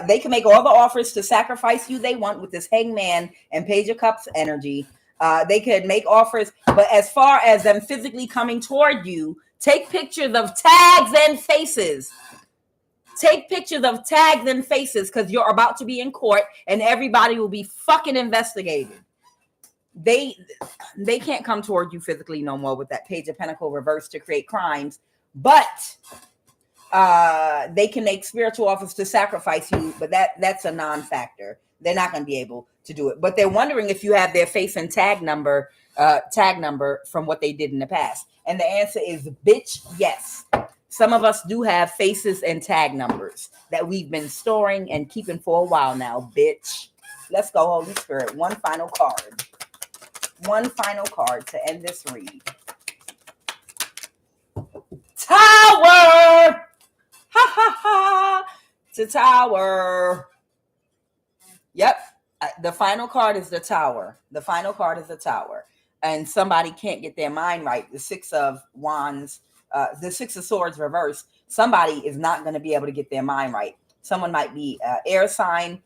They can make all the offers to sacrifice you they want with this Hangman and Page of Cups energy. They could make offers, but as far as them physically coming toward you, take pictures of tags and faces. Take pictures of tags and faces because you're about to be in court and everybody will be fucking investigated. They can't come toward you physically no more with that Page of Pentacle reverse to create crimes, but they can make spiritual offers to sacrifice you, but that's a non-factor. They're not going to be able to do it. But they're wondering if you have their face and tag number from what they did in the past. And the answer is, bitch, yes. Some of us do have faces and tag numbers that we've been storing and keeping for a while now, bitch. Let's go, Holy Spirit. One final card. One final card to end this read. Tower! Ha ha ha! It's a tower. Yep. The final card is the tower. The final card is the tower. And somebody can't get their mind right. The Six of Wands, the Six of Swords reverse. Somebody is not going to be able to get their mind right. Someone might be air sign,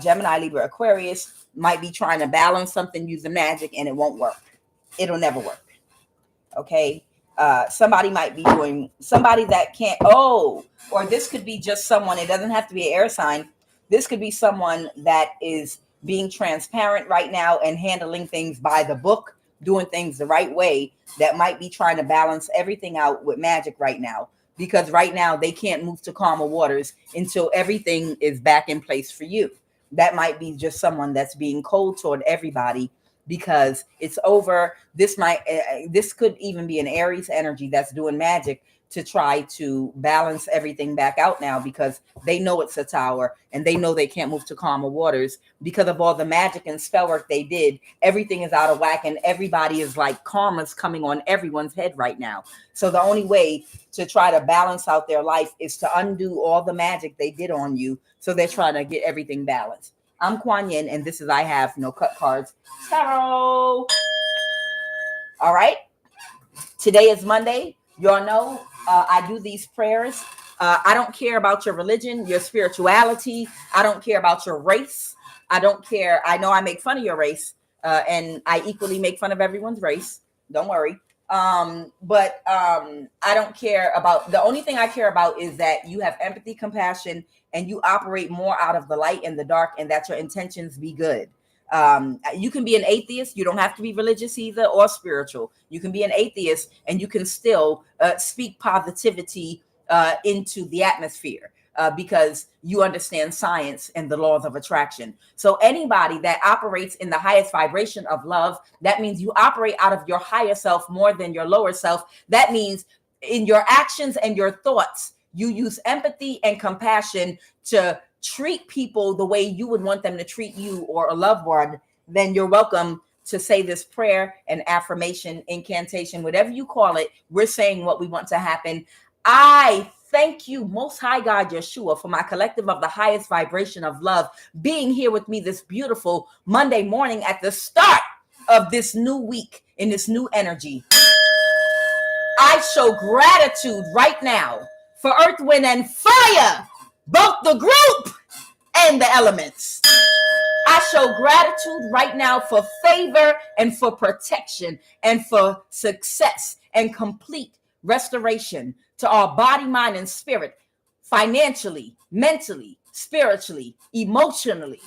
Gemini, Libra, Aquarius, might be trying to balance something using magic and it won't work. It'll never work. Okay. Somebody might be doing somebody that can't. Oh, or this could be just someone. It doesn't have to be an air sign. This could be someone that is being transparent right now and handling things by the book, doing things the right way, that might be trying to balance everything out with magic right now, because right now they can't move to calmer waters until everything is back in place for you. That might be just someone that's being cold toward everybody because it's over. This could even be an Aries energy that's doing magic to try to balance everything back out now, because they know it's a tower and they know they can't move to calmer waters because of all the magic and spell work they did. Everything is out of whack and everybody is like karma's coming on everyone's head right now. So the only way to try to balance out their life is to undo all the magic they did on you. So they're trying to get everything balanced. I'm Kuan Yin, and this is I Have No Cut Cards Tarot. All right. Today is Monday. Y'all know I do these prayers. I don't care about your religion, your spirituality. I don't care about your race. I don't care. I know I make fun of your race, and I equally make fun of everyone's race. Don't worry. But I don't care about, the only thing I care about is that you have empathy, compassion, and you operate more out of the light and the dark, and that your intentions be good. You can be an atheist. You don't have to be religious either or spiritual. You can be an atheist and you can still speak positivity into the atmosphere because you understand science and the laws of attraction. So anybody that operates in the highest vibration of love, that means you operate out of your higher self more than your lower self. That means in your actions and your thoughts, you use empathy and compassion to treat people the way you would want them to treat you or a loved one. Then you're welcome to say this prayer and affirmation, incantation, whatever you call it. We're saying what we want to happen. I thank you, Most High God Yeshua, for my collective of the highest vibration of love being here with me this beautiful Monday morning at the start of this new week in this new energy. I show gratitude right now for Earth, Wind, and Fire, both the group and the elements. I show gratitude right now for favor and for protection and for success and complete restoration to our body, mind, and spirit, financially, mentally, spiritually, emotionally.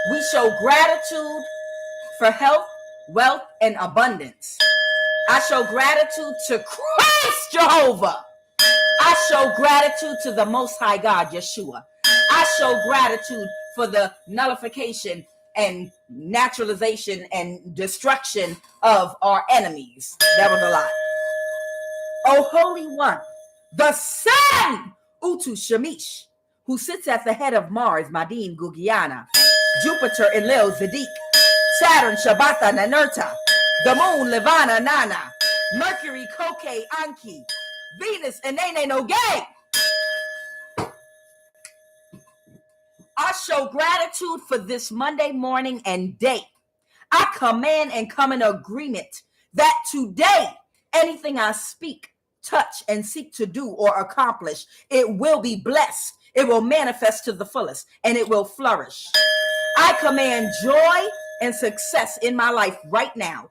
We show gratitude for health, wealth, and abundance. I show gratitude to Christ Jehovah. I show gratitude to the Most High God, Yeshua. I show gratitude for the nullification and naturalization and destruction of our enemies. That was a lot. Oh, Holy One, the Sun, Utu Shamish, who sits at the head of Mars, Madin Gugiana, Jupiter Enlil Zadik, Saturn Shabata Nanurta, the Moon Levana Nana, Mercury Koke Anki, Venus Enene Nogay. I show gratitude for this Monday morning and day. I command and come in agreement that today, anything I speak, touch, and seek to do or accomplish, it will be blessed. It will manifest to the fullest, and it will flourish. I command joy and success in my life right now.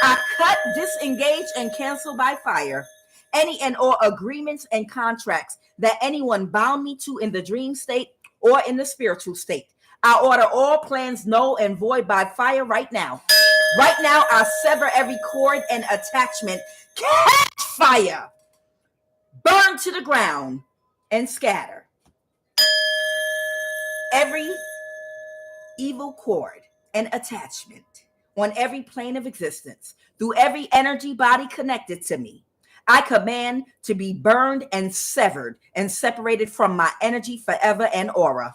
I cut, disengage, and cancel by fire any and all agreements and contracts that anyone bound me to in the dream state or in the spiritual state. I order all plans null and void by fire right now. Right now, I sever every cord and attachment. Catch fire! Burn to the ground and scatter. Every evil cord and attachment on every plane of existence, through every energy body connected to me, I command to be burned and severed and separated from my energy forever and aura.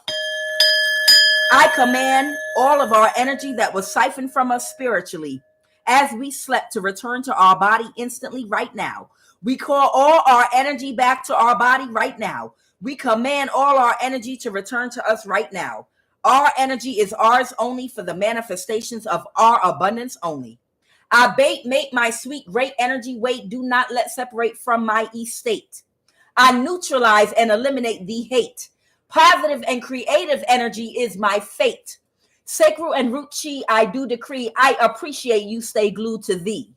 I command all of our energy that was siphoned from us spiritually as we slept to return to our body instantly right now. We call all our energy back to our body right now. We command all our energy to return to us right now. Our energy is ours only for the manifestations of our abundance only. I bait, mate my sweet, great energy, wait, do not let separate from my estate. I neutralize and eliminate the hate. Positive and creative energy is my fate. Sacral and root chi, I do decree, I appreciate you, stay glued to thee.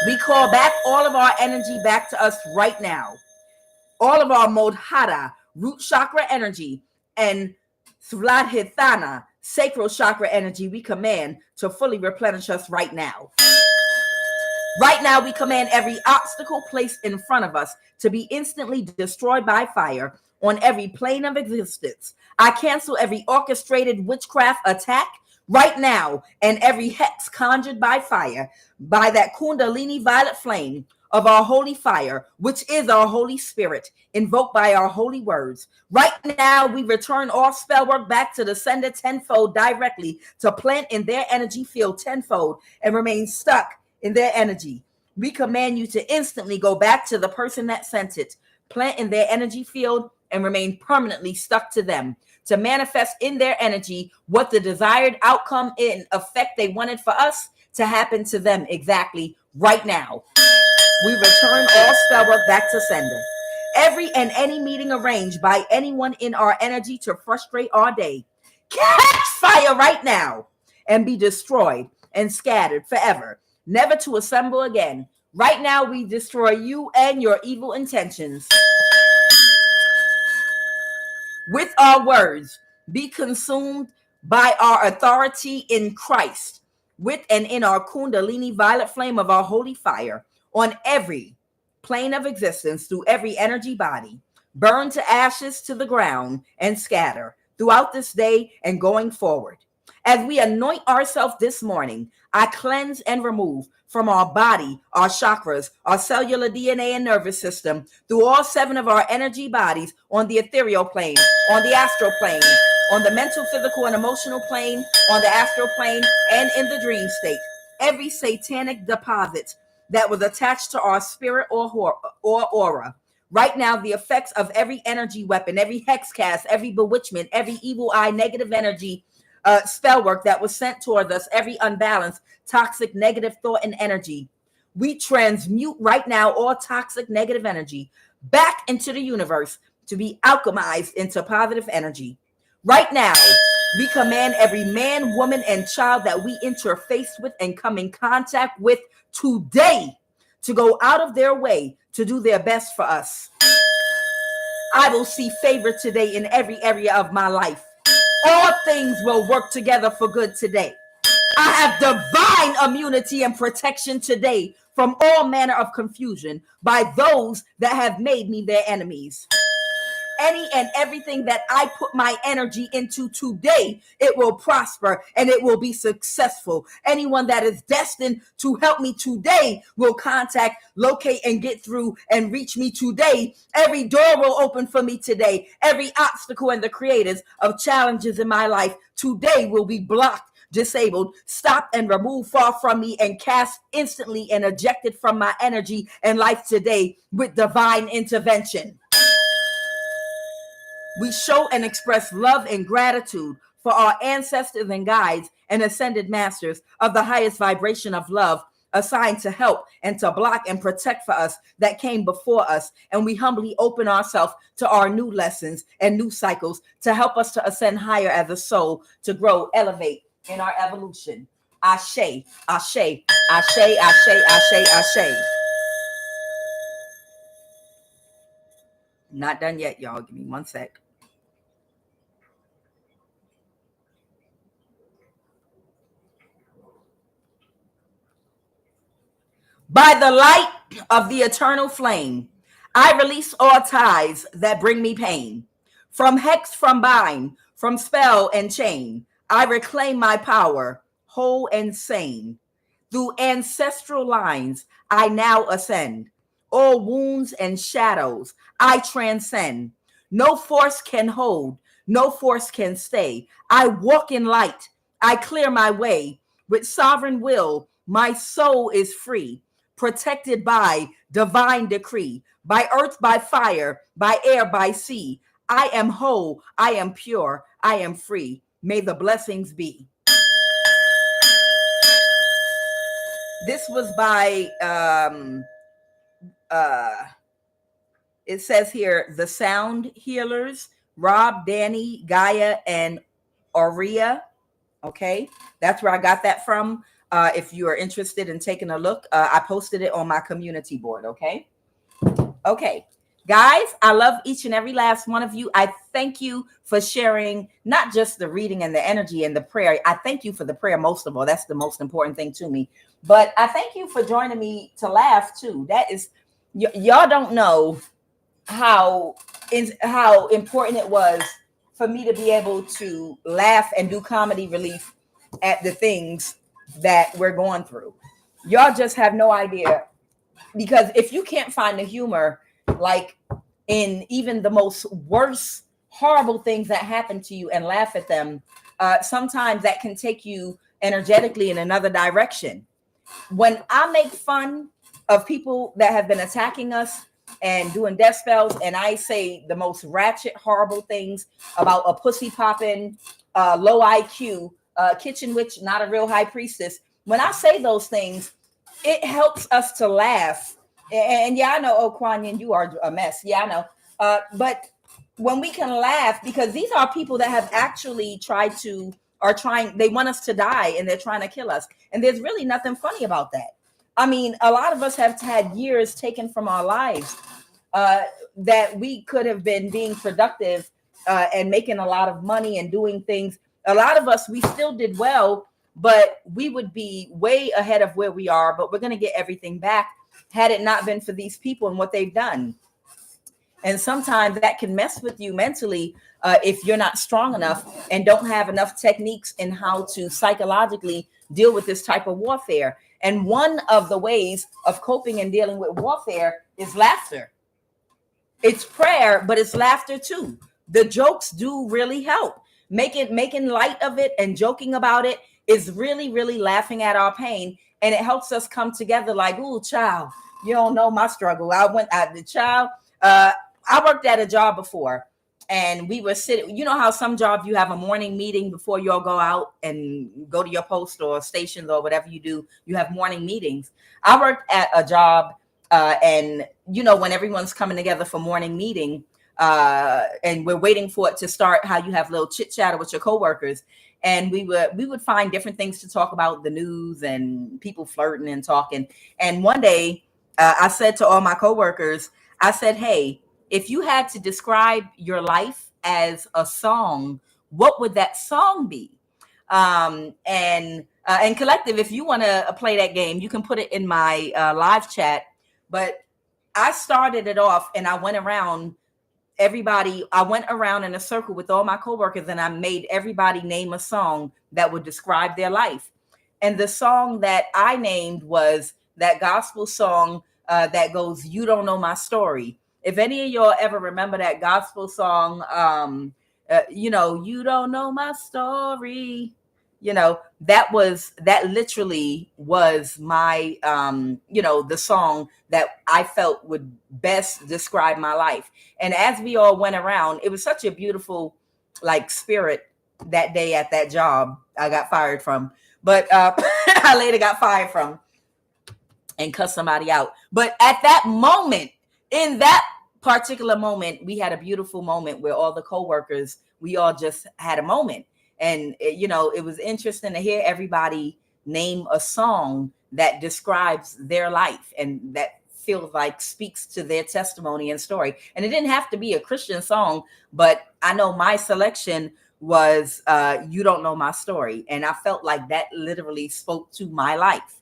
We call back all of our energy back to us right now. All of our Modhara, root chakra energy, and Svladhithana, sacral chakra energy, we command to fully replenish us right now. Right now, we command every obstacle placed in front of us to be instantly destroyed by fire on every plane of existence. I cancel every orchestrated witchcraft attack right now and every hex conjured by fire, by that Kundalini violet flame of our holy fire, which is our Holy Spirit, invoked by our holy words. Right now, we return all spell work back to the sender tenfold directly to plant in their energy field tenfold and remain stuck in their energy. We command you to instantly go back to the person that sent it, plant in their energy field, and remain permanently stuck to them to manifest in their energy what the desired outcome in effect they wanted for us to happen to them exactly right now. We return all spell work back to sender. Every and any meeting arranged by anyone in our energy to frustrate our day, catch fire right now and be destroyed and scattered forever, never to assemble again. Right now, we destroy you and your evil intentions. With our words, be consumed by our authority in Christ, with and in our Kundalini violet flame of our holy fire, on every plane of existence, through every energy body, burn to ashes to the ground and scatter throughout this day and going forward. As we anoint ourselves this morning, I cleanse and remove from our body, our chakras, our cellular DNA and nervous system, through all 7 of our energy bodies on the ethereal plane, on the astral plane, on the mental, physical, and emotional plane, on the astral plane, and in the dream state, every satanic deposit that was attached to our spirit or aura. Right now, the effects of every energy weapon, every hex cast, every bewitchment, every evil eye, negative energy, spell work that was sent towards us, every unbalanced, toxic, negative thought and energy. We transmute right now all toxic, negative energy back into the universe to be alchemized into positive energy. Right now, we command every man, woman, and child that we interface with and come in contact with today to go out of their way to do their best for us. I will see favor today in every area of my life. All things will work together for good today. I have divine immunity and protection today from all manner of confusion by those that have made me their enemies. Any and everything that I put my energy into today, it will prosper and it will be successful. Anyone that is destined to help me today will contact, locate, and get through and reach me today. Every door will open for me today. Every obstacle and the creators of challenges in my life today will be blocked, disabled, stopped, and removed far from me and cast instantly and ejected from my energy and life today with divine intervention. We show and express love and gratitude for our ancestors and guides and ascended masters of the highest vibration of love assigned to help and to block and protect for us that came before us. And we humbly open ourselves to our new lessons and new cycles to help us to ascend higher as a soul, to grow, elevate in our evolution. Ashe, ashe, ashe, ashe, ashe, ashe. Not done yet, y'all. Give me one sec. By the light of the eternal flame, I release all ties that bring me pain. From hex, from bind, from spell and chain, I reclaim my power, whole and sane. Through ancestral lines, I now ascend. All wounds and shadows, I transcend. No force can hold, no force can stay. I walk in light, I clear my way. With sovereign will, my soul is free, protected by divine decree, by earth, by fire, by air, by sea. I am whole, I am pure, I am free. May the blessings be. This was by, it says here, The Sound Healers, Rob, Danny, Gaia, and Aurea. Okay, that's where I got that from. If you are interested in taking a look, I posted it on my community board. Okay. Okay, guys, I love each and every last one of you. I thank you for sharing not just the reading and the energy and the prayer. I thank you for the prayer most of all. That's the most important thing to me. But I thank you for joining me to laugh too. That is, y'all don't know how important it was for me to be able to laugh and do comedy relief at the things that we're going through. Y'all just have no idea. Because if you can't find the humor, like in even the most worst, horrible things that happen to you and laugh at them, sometimes that can take you energetically in another direction. When I make fun of people that have been attacking us and doing death spells, and I say the most ratchet, horrible things about a pussy popping, low IQ, kitchen witch, not a real high priestess, when I say those things, it helps us to laugh. And yeah, I know, oh, QUAN, you are a mess. Yeah, I know. But when we can laugh, because these are people that have actually they want us to die and they're trying to kill us. And there's really nothing funny about that. I mean, a lot of us have had years taken from our lives that we could have been being productive and making a lot of money and doing things. A lot of us, we still did well, but we would be way ahead of where we are, but we're going to get everything back had it not been for these people and what they've done. And sometimes that can mess with you mentally if you're not strong enough and don't have enough techniques in how to psychologically deal with this type of warfare. And one of the ways of coping and dealing with warfare is laughter. It's prayer, but it's laughter too. The jokes do really help. Making light of it and joking about it is really, really laughing at our pain. And it helps us come together like, ooh, child, you don't know my struggle. I worked at a job before and we were sitting, you know how some jobs you have a morning meeting before you all go out and go to your post or stations or whatever you do, you have morning meetings. I worked at a job and, you know, when everyone's coming together for morning meeting and we're waiting for it to start, how you have a little chit chatter with your coworkers. And we would find different things to talk about, the news and people flirting and talking. And one day I said to all my coworkers, I said, hey, if you had to describe your life as a song, what would that song be? And Collective, if you want to play that game, you can put it in my live chat. But I started it off and I went around in a circle with all my coworkers and I made everybody name a song that would describe their life. And the song that I named was that gospel song that goes, "You Don't Know My Story." If any of y'all ever remember that gospel song, you know, you don't know my story, you know, that literally was my, you know, the song that I felt would best describe my life. And as we all went around, it was such a beautiful, like, spirit that day at that job I got fired from. But I later got fired from and cuss somebody out. But at that moment, in that particular moment, we had a beautiful moment where all the coworkers, we all just had a moment. And, you know, it was interesting to hear everybody name a song that describes their life and that feels like speaks to their testimony and story. And it didn't have to be a Christian song, but I know my selection was You Don't Know My Story. And I felt like that literally spoke to my life.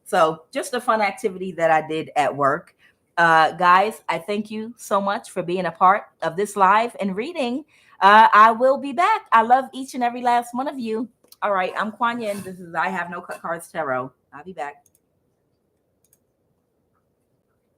So just a fun activity that I did at work. Guys, I thank you so much for being a part of this live and reading. I will be back. I love each and every last one of you. All right, I'm QUAN Yin. This is I Have No Cut Cards Tarot. I'll be back.